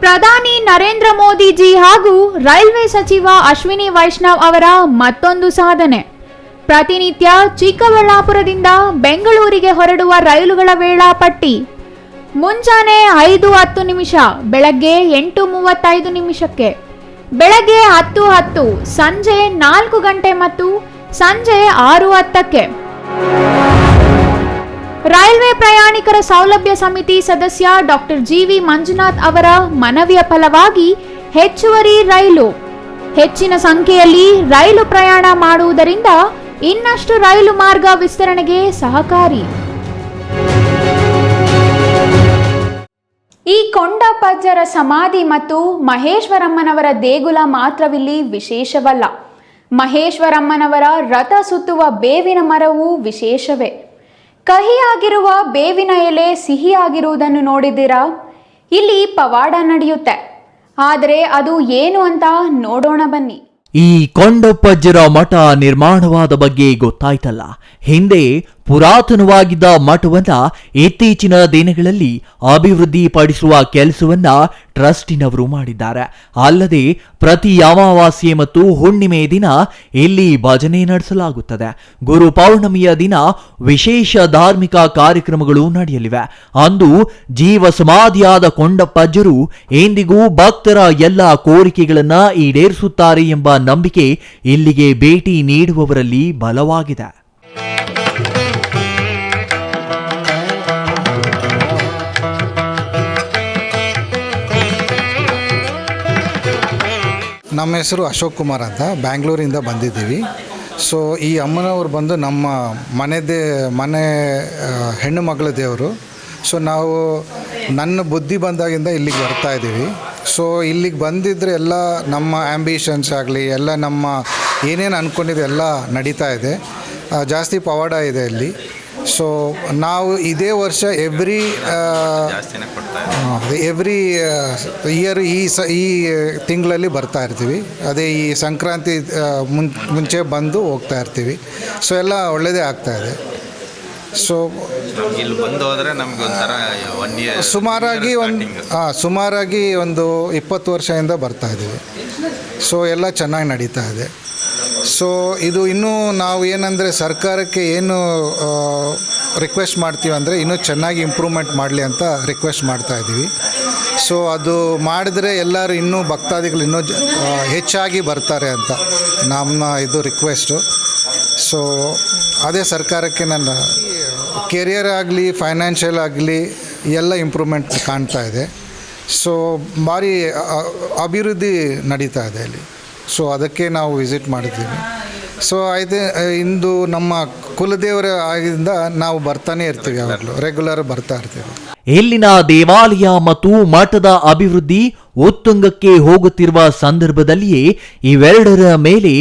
[SPEAKER 1] ಪ್ರಧಾನಿ ನರೇಂದ್ರ ಮೋದಿಜಿ ಹಾಗೂ ರೈಲ್ವೆ ಸಚಿವ ಅಶ್ವಿನಿ ವೈಷ್ಣವ್ ಅವರ ಮತ್ತೊಂದು ಸಾಧನೆ. ಪ್ರತಿನಿತ್ಯ ಚಿಕ್ಕಬಳ್ಳಾಪುರದಿಂದ ಬೆಂಗಳೂರಿಗೆ ಹೊರಡುವ ರೈಲುಗಳ ವೇಳಾಪಟ್ಟಿ. ಮುಂಜಾನೆ 5:10, ಬೆಳಗ್ಗೆ 8:35, ಬೆಳಗ್ಗೆ 10:10, ಸಂಜೆ 4 ಗಂಟೆ ಮತ್ತು ಸಂಜೆ 6:10. ರೈಲ್ವೆ ಪ್ರಯಾಣಿಕರ ಸೌಲಭ್ಯ ಸಮಿತಿ ಸದಸ್ಯ ಡಾಕ್ಟರ್ GV ಮಂಜುನಾಥ್ ಅವರ ಮನವಿಯ ಫಲವಾಗಿ ಹೆಚ್ಚುವರಿ ರೈಲು. ಹೆಚ್ಚಿನ ಸಂಖ್ಯೆಯಲ್ಲಿ ರೈಲು ಪ್ರಯಾಣ ಮಾಡುವುದರಿಂದ ಇನ್ನಷ್ಟು ರೈಲು ಮಾರ್ಗ ವಿಸ್ತರಣೆಗೆ ಸಹಕಾರಿ. ಈ ಕೊಂಡಪ್ಪಜ್ಜರ ಸಮಾಧಿ ಮತ್ತು ಮಹೇಶ್ವರಮ್ಮನವರ ದೇಗುಲ ಮಾತ್ರವಿಲ್ಲಿ ವಿಶೇಷವಲ್ಲ. ಮಹೇಶ್ವರಮ್ಮನವರ ರಥ ಸುತ್ತುವ ಬೇವಿನ ಮರವೂ ವಿಶೇಷವೇ. ಕಹಿಯಾಗಿರುವ ಬೇವಿನ ಎಲೆ ಸಿಹಿಯಾಗಿರುವುದನ್ನು ನೋಡಿದ್ದೀರಾ? ಇಲ್ಲಿ ಪವಾಡ ನಡೆಯುತ್ತೆ. ಆದರೆ ಅದು ಏನು ಅಂತ ನೋಡೋಣ ಬನ್ನಿ.
[SPEAKER 2] ಈ ಕೊಂಡಪ್ಪಜ್ಜರ ಮಠ ನಿರ್ಮಾಣವಾದ ಬಗ್ಗೆ ಗೊತ್ತಾಯ್ತಲ್ಲ. ಹಿಂದೆ ಪುರಾತನವಾಗಿದ್ದ ಮಠವನ್ನ ಇತ್ತೀಚಿನ ದಿನಗಳಲ್ಲಿ ಅಭಿವೃದ್ಧಿ ಪಡಿಸುವ ಕೆಲಸವನ್ನ ಟ್ರಸ್ಟಿನವರು ಮಾಡಿದ್ದಾರೆ. ಅಲ್ಲದೆ ಪ್ರತಿ ಅಮಾವಾಸ್ಯೆ ಮತ್ತು ಹುಣ್ಣಿಮೆ ದಿನ ಇಲ್ಲಿ ಭಜನೆ ನಡೆಸಲಾಗುತ್ತದೆ. ಗುರು ಪೌರ್ಣಮಿಯ ದಿನ ವಿಶೇಷ ಧಾರ್ಮಿಕ ಕಾರ್ಯಕ್ರಮಗಳು ನಡೆಯಲಿವೆ. ಅಂದು ಜೀವ ಸಮಾಧಿಯಾದ ಕೊಂಡಪ್ಪಜ್ಜರು ಎಂದಿಗೂ ಭಕ್ತರ ಎಲ್ಲ ಕೋರಿಕೆಗಳನ್ನ ಈಡೇರಿಸುತ್ತಾರೆ ಎಂಬ ನಂಬಿಕೆ ಇಲ್ಲಿಗೆ ಭೇಟಿ ನೀಡುವವರಲ್ಲಿ ಬಲವಾಗಿದೆ.
[SPEAKER 7] ನಮ್ಮ ಹೆಸರು ಅಶೋಕ್ ಕುಮಾರ್ ಅಂತ, ಬ್ಯಾಂಗ್ಳೂರಿಂದ ಬಂದಿದ್ದೀವಿ. ಸೊ ಈ ಅಮ್ಮನವ್ರು ಬಂದು ನಮ್ಮ ಮನೆ ಹೆಣ್ಣು ಮಗಳ ದೇವರು. ಸೊ ನಾವು ನನ್ನ ಬುದ್ಧಿ ಬಂದಾಗಿಂದ ಇಲ್ಲಿಗೆ ಬರ್ತಾ ಇದ್ದೀವಿ. ಸೊ ಇಲ್ಲಿಗೆ ಬಂದಿದ್ದರೆ ಎಲ್ಲ ನಮ್ಮ ಆ್ಯಂಬಿಷನ್ಸ್ ಆಗಲಿ, ಎಲ್ಲ ನಮ್ಮ ಏನೇನು ಅಂದ್ಕೊಂಡಿದೆ ಎಲ್ಲ ನಡೀತಾ ಇದೆ. ಜಾಸ್ತಿ ಪವಾಡ ಇದೆ ಇಲ್ಲಿ. ಸೊ ನಾವು ಇದೇ ವರ್ಷ ಎವ್ರಿ ಇಯರ್ ಈ ತಿಂಗಳಲ್ಲಿ ಬರ್ತಾ ಇರ್ತೀವಿ. ಅದೇ ಈ ಸಂಕ್ರಾಂತಿ ಮುಂಚೆ ಬಂದು ಹೋಗ್ತಾ ಇರ್ತೀವಿ. ಸೊ ಎಲ್ಲ ಒಳ್ಳೆಯದೇ ಆಗ್ತಾಯಿದೆ. ಸೊ
[SPEAKER 8] ಇಲ್ಲಿ ಬಂದು ಹೋದರೆ ನಮ್ಗೆ ಒಂಥರ
[SPEAKER 7] ಸುಮಾರಾಗಿ ಒಂದು 20 ವರ್ಷದಿಂದ ಬರ್ತಾ ಇದ್ದೀವಿ. ಸೊ ಎಲ್ಲ ಚೆನ್ನಾಗಿ ನಡೀತಾ ಇದೆ. ಸೊ ಇದು ಇನ್ನೂ ನಾವು ಏನಂದರೆ ಸರ್ಕಾರಕ್ಕೆ ಏನು ರಿಕ್ವೆಸ್ಟ್ ಮಾಡ್ತೀವಿ ಅಂದರೆ ಇನ್ನೂ ಚೆನ್ನಾಗಿ ಇಂಪ್ರೂವ್ಮೆಂಟ್ ಮಾಡಲಿ ಅಂತ ರಿಕ್ವೆಸ್ಟ್ ಮಾಡ್ತಾ ಇದ್ದೀವಿ. ಸೊ ಅದು ಮಾಡಿದ್ರೆ ಎಲ್ಲರೂ ಇನ್ನೂ ಭಕ್ತಾದಿಗಳು ಇನ್ನೂ ಹೆಚ್ಚಾಗಿ ಬರ್ತಾರೆ ಅಂತ ನಮ್ಮ ಇದು ರಿಕ್ವೆಸ್ಟು. ಸೊ ಅದೇ ಸರ್ಕಾರಕ್ಕೆ ನನ್ನ ಕೆರಿಯರ್ ಆಗಲಿ, ಫೈನಾನ್ಷಿಯಲ್ ಆಗಲಿ ಎಲ್ಲ ಇಂಪ್ರೂವ್ಮೆಂಟ್ ಕಾಣ್ತಾ ಇದೆ. ಸೊ ಭಾರಿ ಅಭಿವೃದ್ಧಿ ನಡೀತಾ ಇದೆ ಇಲ್ಲಿ. ಸೊ ಅದಕ್ಕೆ ನಾವು ವಿಸಿಟ್ ಮಾಡಿದ್ದೀವಿ. ಸೊ అయితే ಇಂದು ನಮ್ಮ ಕುಲದೇವರ ಆಗಿಂದ ನಾವು ಬರ್ತಾನೆ ಇರ್ತೀವಿ, ಯಾವಾಗಲೂ ರೆಗ್ಯುಲರ್ ಬರ್ತಾ ಇರ್ತೀವಿ.
[SPEAKER 2] ಇಲ್ಲಿನ ದೇವಾಲಯ ಮತ್ತು ಮಠದ ಅಭಿವೃದ್ಧಿ ಉತ್ತುಂಗಕ್ಕೆ ಹೋಗುತ್ತಿರುವ ಸಂದರ್ಭದಲ್ಲಿಯೇ ಇವೆರಡರ ಮೇಲೆ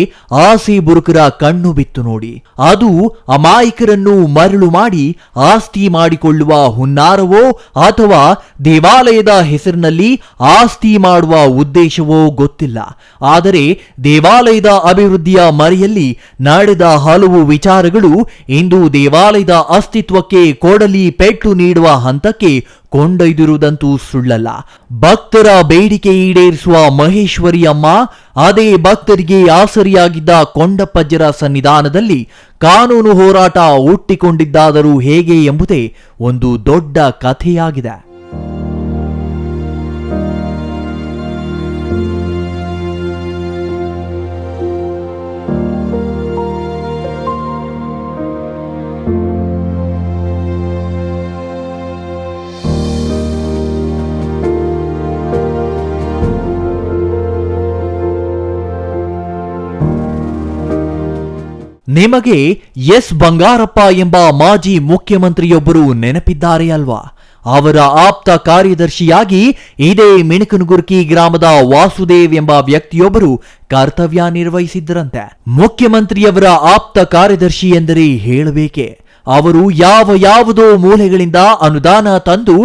[SPEAKER 2] ಆಸೆ ಬುರುಕರ ಕಣ್ಣು ಬಿತ್ತು ನೋಡಿ. ಅದು ಅಮಾಯಕರನ್ನು ಮರಳು ಮಾಡಿ ಆಸ್ತಿ ಮಾಡಿಕೊಳ್ಳುವ ಹುನ್ನಾರವೋ ಅಥವಾ ದೇವಾಲಯದ ಹೆಸರಿನಲ್ಲಿ ಆಸ್ತಿ ಮಾಡುವ ಉದ್ದೇಶವೋ ಗೊತ್ತಿಲ್ಲ. ಆದರೆ ದೇವಾಲಯದ ಅಭಿವೃದ್ಧಿಯ ಮರೆಯಲ್ಲಿ ನಡೆದ ಹಲವು ವಿಚಾರಗಳು ಇಂದು ದೇವಾಲಯದ ಅಸ್ತಿತ್ವಕ್ಕೆ ಕೊಡಲಿ ಪೆಟ್ಟು ನೀಡುವ ಹಂತಕ್ಕೆ ಕೊಂಡೊಯ್ದಿರುವುದಂತೂ ಸುಳ್ಳಲ್ಲ. ಭಕ್ತರ ಬೇಡಿಕೆ ಈಡೇರಿಸುವ ಮಹೇಶ್ವರಿ ಅಮ್ಮ ಅದೇ ಭಕ್ತರಿಗೆ ಆಸರಿಯಾಗಿದ್ದ ಕೊಂಡಪ್ಪಜ್ಜರ ಸನ್ನಿಧಾನದಲ್ಲಿ ಕಾನೂನು ಹೋರಾಟ ಹುಟ್ಟಿಕೊಂಡಿದ್ದಾದರೂ ಹೇಗೆ ಎಂಬುದೇ ಒಂದು ದೊಡ್ಡ ಕಥೆಯಾಗಿದೆ. ನಿಮಗೆ ಎಸ್ ಬಂಗಾರಪ್ಪ ಎಂಬ ಮಾಜಿ ಮುಖ್ಯಮಂತ್ರಿಯೊಬ್ಬರು ನೆನಪಿದ್ದಾರೆ ಅಲ್ವಾ? ಅವರ ಆಪ್ತ ಕಾರ್ಯದರ್ಶಿಯಾಗಿ ಇದೇ ಮಿಣಕನಗುರ್ಕಿ ಗ್ರಾಮದ ವಾಸುದೇವ್ ಎಂಬ ವ್ಯಕ್ತಿಯೊಬ್ಬರು ಕರ್ತವ್ಯ ನಿರ್ವಹಿಸಿದ್ದರಂತೆ. ಮುಖ್ಯಮಂತ್ರಿಯವರ ಆಪ್ತ ಕಾರ್ಯದರ್ಶಿ ಎಂದರೆ ಹೇಳಬೇಕೆ? ಅವರು ಯಾವುದೋ ಮೂಲೆಗಳಿಂದ ಅನುದಾನ ತಂದು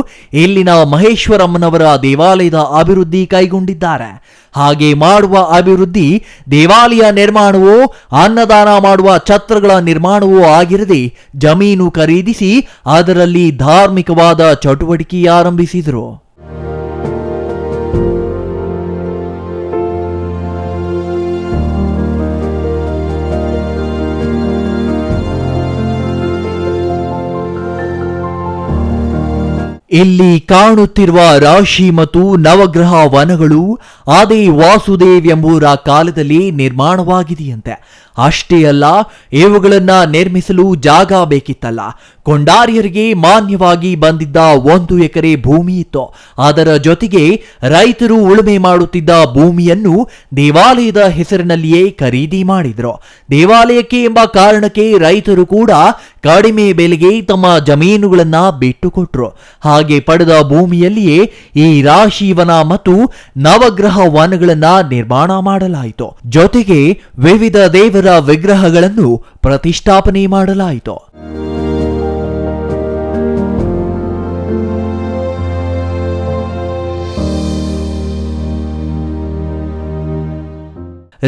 [SPEAKER 2] ಇಲ್ಲಿನ ಮಹೇಶ್ವರಮ್ಮನವರ ದೇವಾಲಯದ ಅಭಿವೃದ್ಧಿ ಕೈಗೊಂಡಿದ್ದಾರೆ. ಹಾಗೆ ಮಾಡುವ ಅಭಿವೃದ್ಧಿ ದೇವಾಲಯ ನಿರ್ಮಾಣವೋ ಅನ್ನದಾನ ಮಾಡುವ ಛತ್ರಗಳ ನಿರ್ಮಾಣವೋ ಆಗಿರದೆ ಜಮೀನು ಖರೀದಿಸಿ ಅದರಲ್ಲಿ ಧಾರ್ಮಿಕವಾದ ಚಟುವಟಿಕೆ ಆರಂಭಿಸಿದರು. ಇಲ್ಲಿ ಕಾಣುತ್ತಿರುವ ರಾಶಿ ಮತ್ತು ನವಗ್ರಹ ವನಗಳು ಅದೇ ವಾಸುದೇವ್ ಎಂಬುವರ ಕಾಲದಲ್ಲಿ ನಿರ್ಮಾಣವಾಗಿದೆಯಂತೆ. ಅಷ್ಟೇ ಅಲ್ಲ, ಇವುಗಳನ್ನ ನಿರ್ಮಿಸಲು ಜಾಗ ಬೇಕಿತ್ತಲ್ಲ. ಕೊಂಡಾರ್ಯರಿಗೆ ಮಾನ್ಯವಾಗಿ ಬಂದಿದ್ದ 1 ಎಕರೆ ಭೂಮಿ ಇತ್ತು. ಅದರ ಜೊತೆಗೆ ರೈತರು ಉಳುಮೆ ಮಾಡುತ್ತಿದ್ದ ಭೂಮಿಯನ್ನು ದೇವಾಲಯದ ಹೆಸರಿನಲ್ಲಿಯೇ ಖರೀದಿ ಮಾಡಿದ್ರು. ದೇವಾಲಯಕ್ಕೆ ಎಂಬ ಕಾರಣಕ್ಕೆ ರೈತರು ಕೂಡ ಕಡಿಮೆ ಬೆಲೆಗೆ ತಮ್ಮ ಜಮೀನುಗಳನ್ನ ಬಿಟ್ಟುಕೊಟ್ರು. ಹಾಗೆ ಪಡೆದ ಭೂಮಿಯಲ್ಲಿಯೇ ಈ ರಾಶಿವನ ಮತ್ತು ನವಗ್ರಹ ವನಗಳನ್ನ ನಿರ್ಮಾಣ ಮಾಡಲಾಯಿತು. ಜೊತೆಗೆ ವಿವಿಧ ದೇವರ ವಿಗ್ರಹಗಳನ್ನು ಪ್ರತಿಷ್ಠಾಪನೆ ಮಾಡಲಾಯಿತು.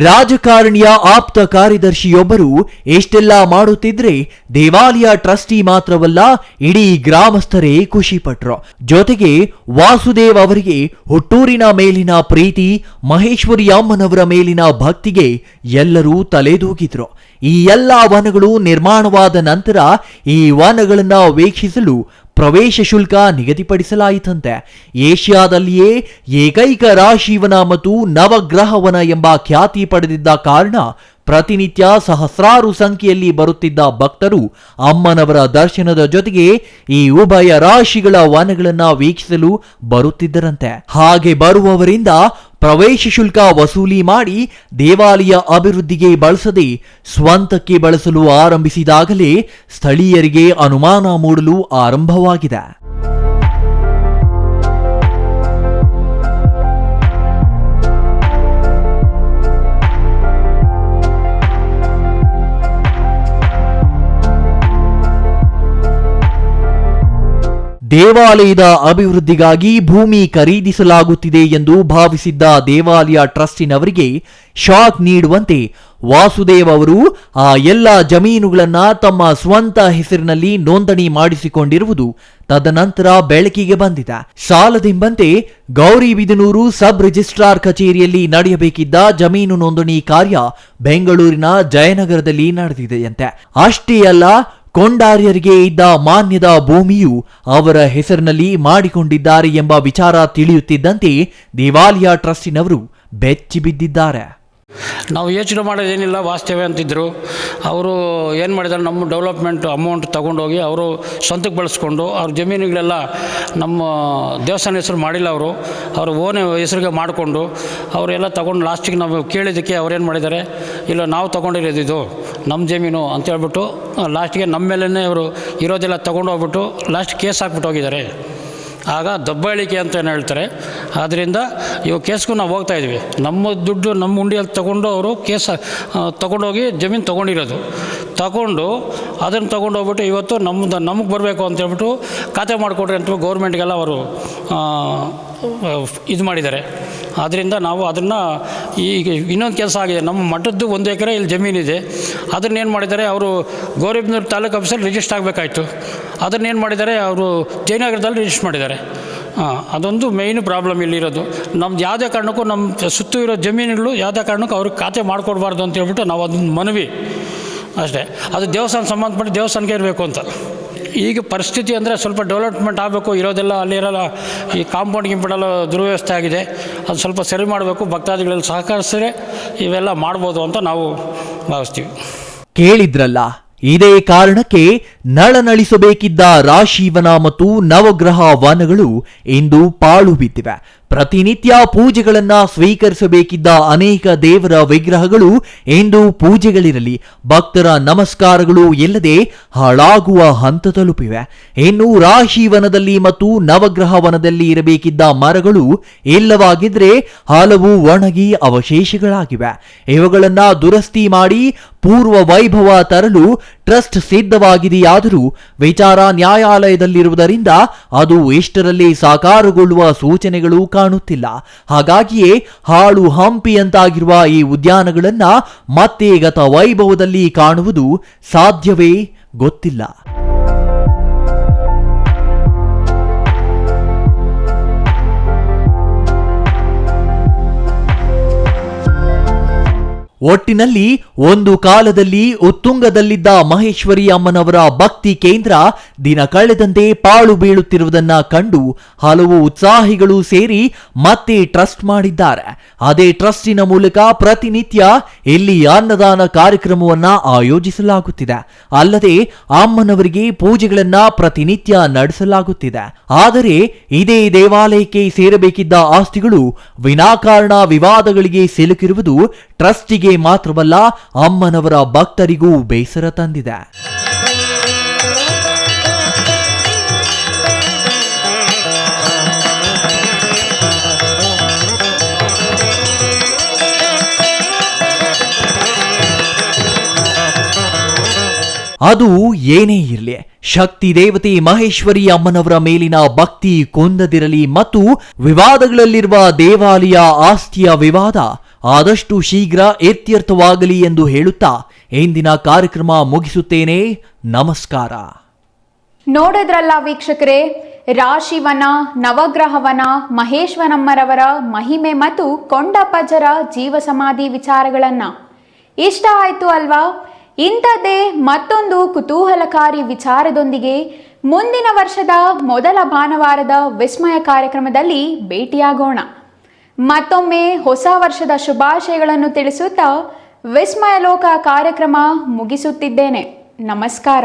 [SPEAKER 2] ರಾಜಕಾರಣಿಯ ಆಪ್ತ ಕಾರ್ಯದರ್ಶಿಯೊಬ್ಬರು ಎಷ್ಟೆಲ್ಲ ಮಾಡುತ್ತಿದ್ರೆ ದೇವಾಲಯ ಟ್ರಸ್ಟಿ ಮಾತ್ರವಲ್ಲ, ಇಡೀ ಗ್ರಾಮಸ್ಥರೇ ಖುಷಿ ಪಟ್ರು. ಜೊತೆಗೆ ವಾಸುದೇವ್ ಅವರಿಗೆ ಹುಟ್ಟೂರಿನ ಮೇಲಿನ ಪ್ರೀತಿ, ಮಹೇಶ್ವರಿ ಅಮ್ಮನವರ ಮೇಲಿನ ಭಕ್ತಿಗೆ ಎಲ್ಲರೂ ತಲೆದೂಗಿದ್ರು. ಈ ಎಲ್ಲ ವನಗಳು ನಿರ್ಮಾಣವಾದ ನಂತರ ಈ ವನಗಳನ್ನ ವೀಕ್ಷಿಸಲು ಪ್ರವೇಶ ಶುಲ್ಕ ನಿಗದಿಪಡಿಸಲಾಯಿತಂತೆ. ಏಷ್ಯಾದಲ್ಲಿಯೇ ಏಕೈಕ ರಾಶಿವನ ಮತ್ತು ನವಗ್ರಹವನ ಎಂಬ ಖ್ಯಾತಿ ಪಡೆದಿದ್ದ ಕಾರಣ ಪ್ರತಿನಿತ್ಯ ಸಹಸ್ರಾರು ಸಂಖ್ಯೆಯಲ್ಲಿ ಬರುತ್ತಿದ್ದ ಭಕ್ತರು ಅಮ್ಮನವರ ದರ್ಶನದ ಜೊತೆಗೆ ಈ ಉಭಯ ರಾಶಿಗಳ ವನಗಳನ್ನ ವೀಕ್ಷಿಸಲು ಬರುತ್ತಿದ್ದರಂತೆ. ಹಾಗೆ ಬರುವವರಿಂದ ಪ್ರವೇಶ ಶುಲ್ಕ ವಸೂಲಿ ಮಾಡಿ ದೇವಾಲಯ ಅಭಿವೃದ್ಧಿಗೆ ಬಳಸದೆ ಸ್ವಂತಕ್ಕೆ ಬಳಸಲು ಆರಂಭಿಸಿದಾಗಲೇ ಸ್ಥಳೀಯರಿಗೆ ಅನುಮಾನ ಮೂಡಲು ಆರಂಭವಾಗಿದೆ. ದೇವಾಲಯದ ಅಭಿವೃದ್ಧಿಗಾಗಿ ಭೂಮಿ ಖರೀದಿಸಲಾಗುತ್ತಿದೆ ಎಂದು ಭಾವಿಸಿದ್ದ ದೇವಾಲಯ ಟ್ರಸ್ಟಿನವರಿಗೆ ಶಾಕ್ ನೀಡುವಂತೆ ವಾಸುದೇವ್ ಅವರು ಆ ಎಲ್ಲ ಜಮೀನುಗಳನ್ನ ತಮ್ಮ ಸ್ವಂತ ಹೆಸರಿನಲ್ಲಿ ನೋಂದಣಿ ಮಾಡಿಸಿಕೊಂಡಿರುವುದು ತದನಂತರ ಬೆಳಕಿಗೆ ಬಂದಿದೆ. ಸಾಲದೆಂಬಂತೆ ಗೌರಿಬಿದನೂರು ಸಬ್ ರಿಜಿಸ್ಟ್ರಾರ್ ಕಚೇರಿಯಲ್ಲಿ ನಡೆಯಬೇಕಿದ್ದ ಜಮೀನು ನೋಂದಣಿ ಕಾರ್ಯ ಬೆಂಗಳೂರಿನ ಜಯನಗರದಲ್ಲಿ ನಡೆದಿದೆಯಂತೆ. ಅಷ್ಟೇ ಅಲ್ಲ, ಕೊಂಡಾರ್ಯರಿಗೆ ಇದ್ದ ಮಾನ್ಯದ ಭೂಮಿಯು ಅವರ ಹೆಸರಿನಲ್ಲಿ ಮಾಡಿಕೊಂಡಿದ್ದಾರೆ ಎಂಬ ವಿಚಾರ ತಿಳಿಯುತ್ತಿದ್ದಂತೆ ದೇವಾಲಯ ಟ್ರಸ್ಟಿನವರು ಬೆಚ್ಚಿ ಬಿದ್ದಿದ್ದಾರೆ.
[SPEAKER 4] ನಾವು ಯೋಚನೆ ಮಾಡೋದೇನಿಲ್ಲ, ವಾಸ್ತವ್ಯ ಅಂತಿದ್ರು. ಅವರು ಏನು ಮಾಡಿದ್ದಾರೆ, ನಮ್ಮ ಡೆವಲಪ್ಮೆಂಟ್ ಅಮೌಂಟ್ ತೊಗೊಂಡೋಗಿ ಅವರು ಸ್ವಂತಕ್ಕೆ ಬಳಸ್ಕೊಂಡು ಅವ್ರ ಜಮೀನುಗಳೆಲ್ಲ ನಮ್ಮ ದೇವಸ್ಥಾನ ಹೆಸರು ಮಾಡಿಲ್ಲ, ಅವ್ರ ಓನ್ ಹೆಸರಿಗೆ ಮಾಡಿಕೊಂಡು ಅವರೆಲ್ಲ ತೊಗೊಂಡು ಲಾಸ್ಟಿಗೆ ನಾವು ಕೇಳಿದ್ದಕ್ಕೆ ಅವ್ರೇನು ಮಾಡಿದ್ದಾರೆ, ಇಲ್ಲ ನಾವು ತೊಗೊಂಡಿರೋದು ಇದು ನಮ್ಮ ಜಮೀನು ಅಂತ ಹೇಳ್ಬಿಟ್ಟು ಲಾಸ್ಟಿಗೆ ನಮ್ಮ ಮೇಲೇ ಅವರು ಇರೋದೆಲ್ಲ ತೊಗೊಂಡು ಹೋಗ್ಬಿಟ್ಟು ಲಾಸ್ಟ್ ಕೇಸ್ ಹಾಕ್ಬಿಟ್ಟು ಹೋಗಿದ್ದಾರೆ. ಆಗ ದಬ್ಬಾಳಿಕೆ ಅಂತ ಏನು ಹೇಳ್ತಾರೆ. ಆದ್ದರಿಂದ ಇವಾಗ ಕೇಸ್ಗೂ ನಾವು ಹೋಗ್ತಾ ಇದ್ವಿ. ನಮ್ಮ ದುಡ್ಡು ನಮ್ಮ ಹುಂಡಿಯಲ್ಲಿ ತೊಗೊಂಡು ಅವರು ಕೇಸ್ ತೊಗೊಂಡೋಗಿ ಜಮೀನು ತೊಗೊಂಡಿರೋದು, ತಗೊಂಡು ಅದನ್ನು ತೊಗೊಂಡೋಗ್ಬಿಟ್ಟು ಇವತ್ತು ನಮಗೆ ಬರಬೇಕು ಅಂತ ಹೇಳ್ಬಿಟ್ಟು ಖಾತೆ ಮಾಡಿಕೊಡ್ರಿ ಅಂತ ಗೌರ್ಮೆಂಟ್ಗೆಲ್ಲ ಅವರು ಇದು ಮಾಡಿದ್ದಾರೆ. ಆದ್ದರಿಂದ ನಾವು ಅದನ್ನು ಈಗ ಇನ್ನೊಂದು ಕೆಲಸ ಆಗಿದೆ. ನಮ್ಮ ಮಠದ್ದು 1 ಎಕರೆ ಇಲ್ಲಿ ಜಮೀನಿದೆ. ಅದನ್ನೇನು ಮಾಡಿದ್ದಾರೆ ಅವರು, ಗೌರಿಬಿದನೂರು ತಾಲೂಕು ಆಫೀಸಲ್ಲಿ ರಿಜಿಸ್ಟರ್ ಆಗಬೇಕಾಯ್ತು. ಅದನ್ನೇನು ಮಾಡಿದ್ದಾರೆ ಅವರು, ಜಯನಗರದಲ್ಲಿ ರಿಜಿಸ್ಟರ್ ಮಾಡಿದ್ದಾರೆ. ಅದೊಂದು ಮೇಯ್ನ್ ಪ್ರಾಬ್ಲಮ್ ಇಲ್ಲಿರೋದು. ನಮ್ದು ಯಾವುದೇ ಕಾರಣಕ್ಕೂ ನಮ್ಮ ಸುತ್ತೂ ಇರೋ ಜಮೀನುಗಳು ಯಾವುದೇ ಕಾರಣಕ್ಕೂ ಅವ್ರಿಗೆ ಖಾತೆ ಮಾಡಿಕೊಡ್ಬಾರ್ದು ಅಂತ ಹೇಳ್ಬಿಟ್ಟು ನಾವು ಅದನ್ನು ಮನವಿ ಅಷ್ಟೇ. ಅದು ದೇವಸ್ಥಾನ ಸಂಬಂಧಪಟ್ಟ ದೇವಸ್ಥಾನಕ್ಕೆ ಇರಬೇಕು ಅಂತ. ಈಗ ಪರಿಸ್ಥಿತಿ ಅಂದರೆ ಸ್ವಲ್ಪ ಡೆವಲಪ್ಮೆಂಟ್ ಆಗಬೇಕು. ಇರೋದೆಲ್ಲ ಅಲ್ಲಿರಲ್ಲ, ಈ ಕಾಂಪೌಂಡ್ ಗಿಂಪೌಂಡೆಲ್ಲ ದುರ್ವ್ಯವಸ್ಥೆ ಆಗಿದೆ. ಅದು ಸ್ವಲ್ಪ ಸರಿ ಮಾಡಬೇಕು. ಭಕ್ತಾದಿಗಳಲ್ಲಿ ಸಹಕರಿಸಿದ್ರೆ ಇವೆಲ್ಲ ಮಾಡ್ಬೋದು ಅಂತ ನಾವು ಭಾವಿಸ್ತೀವಿ.
[SPEAKER 2] ಕೇಳಿದ್ರಲ್ಲ, ಇದೇ ಕಾರಣಕ್ಕೆ ನಳನಳಿಸಬೇಕಿದ್ದ ರಾಶಿವನ ಮತ್ತು ನವಗ್ರಹ ವನಗಳು ಇಂದು ಪಾಳು ಬಿದ್ದಿವೆ. ಪ್ರತಿನಿತ್ಯ ಪೂಜೆಗಳನ್ನ ಸ್ವೀಕರಿಸಬೇಕಿದ್ದ ಅನೇಕ ದೇವರ ವಿಗ್ರಹಗಳು ಇಂದು ಪೂಜೆಗಳಿರಲಿ ಭಕ್ತರ ನಮಸ್ಕಾರಗಳು ಇಲ್ಲದೆ ಹಾಳಾಗುವ ಹಂತ ತಲುಪಿವೆ. ಇನ್ನು ರಾಶಿವನದಲ್ಲಿ ಮತ್ತು ನವಗ್ರಹ ವನದಲ್ಲಿ ಇರಬೇಕಿದ್ದ ಮರಗಳು ಇಲ್ಲವಾಗಿದ್ರೆ ಹಲವು ಒಣಗಿ ಅವಶೇಷಗಳಾಗಿವೆ. ಇವುಗಳನ್ನ ದುರಸ್ತಿ ಮಾಡಿ ಪೂರ್ವ ವೈಭವ ತರಲು ಟ್ರಸ್ಟ್ ಸಿದ್ಧವಾಗಿದೆಯಾದರೂ ವಿಚಾರ ನ್ಯಾಯಾಲಯದಲ್ಲಿರುವುದರಿಂದ ಅದು ಇಷ್ಟರಲ್ಲಿ ಸಾಕಾರಗೊಳ್ಳುವ ಸೂಚನೆಗಳು ಕಾಣುತ್ತಿಲ್ಲ. ಹಾಗಾಗಿಯೇ ಹಾಳು ಹಂಪಿಯಂತಾಗಿರುವ ಈ ಉದ್ಯಾನಗಳನ್ನ ಮತ್ತೆ ಗತ ವೈಭವದಲ್ಲಿ ಕಾಣುವುದು ಸಾಧ್ಯವೇ ಗೊತ್ತಿಲ್ಲ. ಒಟ್ಟಿನಲ್ಲಿ ಒಂದು ಕಾಲದಲ್ಲಿ ಉತ್ತುಂಗದಲ್ಲಿದ್ದ ಮಹೇಶ್ವರಿ ಅಮ್ಮನವರ ಭಕ್ತಿ ಕೇಂದ್ರ ದಿನ ಕಳೆದಂತೆ ಪಾಳು ಬೀಳುತ್ತಿರುವುದನ್ನ ಕಂಡು ಹಲವು ಉತ್ಸಾಹಿಗಳು ಸೇರಿ ಮತ್ತೆ ಟ್ರಸ್ಟ್ ಮಾಡಿದ್ದಾರೆ. ಅದೇ ಟ್ರಸ್ಟಿನ ಮೂಲಕ ಪ್ರತಿನಿತ್ಯ ಇಲ್ಲಿ ಅನ್ನದಾನ ಕಾರ್ಯಕ್ರಮವನ್ನ ಆಯೋಜಿಸಲಾಗುತ್ತಿದೆ. ಅಲ್ಲದೆ ಅಮ್ಮನವರಿಗೆ ಪೂಜೆಗಳನ್ನ ಪ್ರತಿನಿತ್ಯ ನಡೆಸಲಾಗುತ್ತಿದೆ. ಆದರೆ ಇದೇ ದೇವಾಲಯಕ್ಕೆ ಸೇರಬೇಕಿದ್ದ ಆಸ್ತಿಗಳು ವಿನಾಕಾರಣ ವಿವಾದಗಳಿಗೆ ಸಿಲುಕಿರುವುದು ಟ್ರಸ್ಟಿಗೆ ಮಾತ್ರವಲ್ಲ, ಅಮ್ಮನವರ ಭಕ್ತರಿಗೂ ಬೇಸರ ತಂದಿದೆ. ಅದು ಏನೇ ಇರಲಿ, ಶಕ್ತಿ ದೇವತೆ ಮಹೇಶ್ವರಿ ಅಮ್ಮನವರ ಮೇಲಿನ ಭಕ್ತಿ ಕೊಂದದಿರಲಿ ಮತ್ತು ವಿವಾದಗಳಲ್ಲಿರುವ ದೇವಾಲಯ ಆಸ್ತಿಯ ವಿವಾದ ಆದಷ್ಟು ಶೀಘ್ರ ಇತ್ಯರ್ಥವಾಗಲಿ ಎಂದು ಹೇಳುತ್ತಾ ಇಂದಿನ ಕಾರ್ಯಕ್ರಮ ಮುಗಿಸುತ್ತೇನೆ. ನಮಸ್ಕಾರ.
[SPEAKER 1] ನೋಡಿದ್ರಲ್ಲ ವೀಕ್ಷಕರೇ, ರಾಶಿವನ, ನವಗ್ರಹವನ, ಮಹೇಶ್ವರಮ್ಮರವರ ಮಹಿಮೆ ಮತ್ತು ಕೊಂಡಪ್ಪಜ್ಜರ ಜೀವ ಸಮಾಧಿ ವಿಚಾರಗಳನ್ನ. ಇಷ್ಟ ಆಯ್ತು ಅಲ್ವಾ? ಇಂಥದ್ದೇ ಮತ್ತೊಂದು ಕುತೂಹಲಕಾರಿ ವಿಚಾರದೊಂದಿಗೆ ಮುಂದಿನ ವರ್ಷದ ಮೊದಲ ಭಾನುವಾರದ ವಿಸ್ಮಯ ಕಾರ್ಯಕ್ರಮದಲ್ಲಿ ಭೇಟಿಯಾಗೋಣ. ಮತ್ತೊಮ್ಮೆ ಹೊಸ ವರ್ಷದ ಶುಭಾಶಯಗಳನ್ನು ತಿಳಿಸುತ್ತಾ ವಿಸ್ಮಯ ಲೋಕ ಕಾರ್ಯಕ್ರಮ ಮುಗಿಸುತ್ತಿದ್ದೇನೆ. ನಮಸ್ಕಾರ.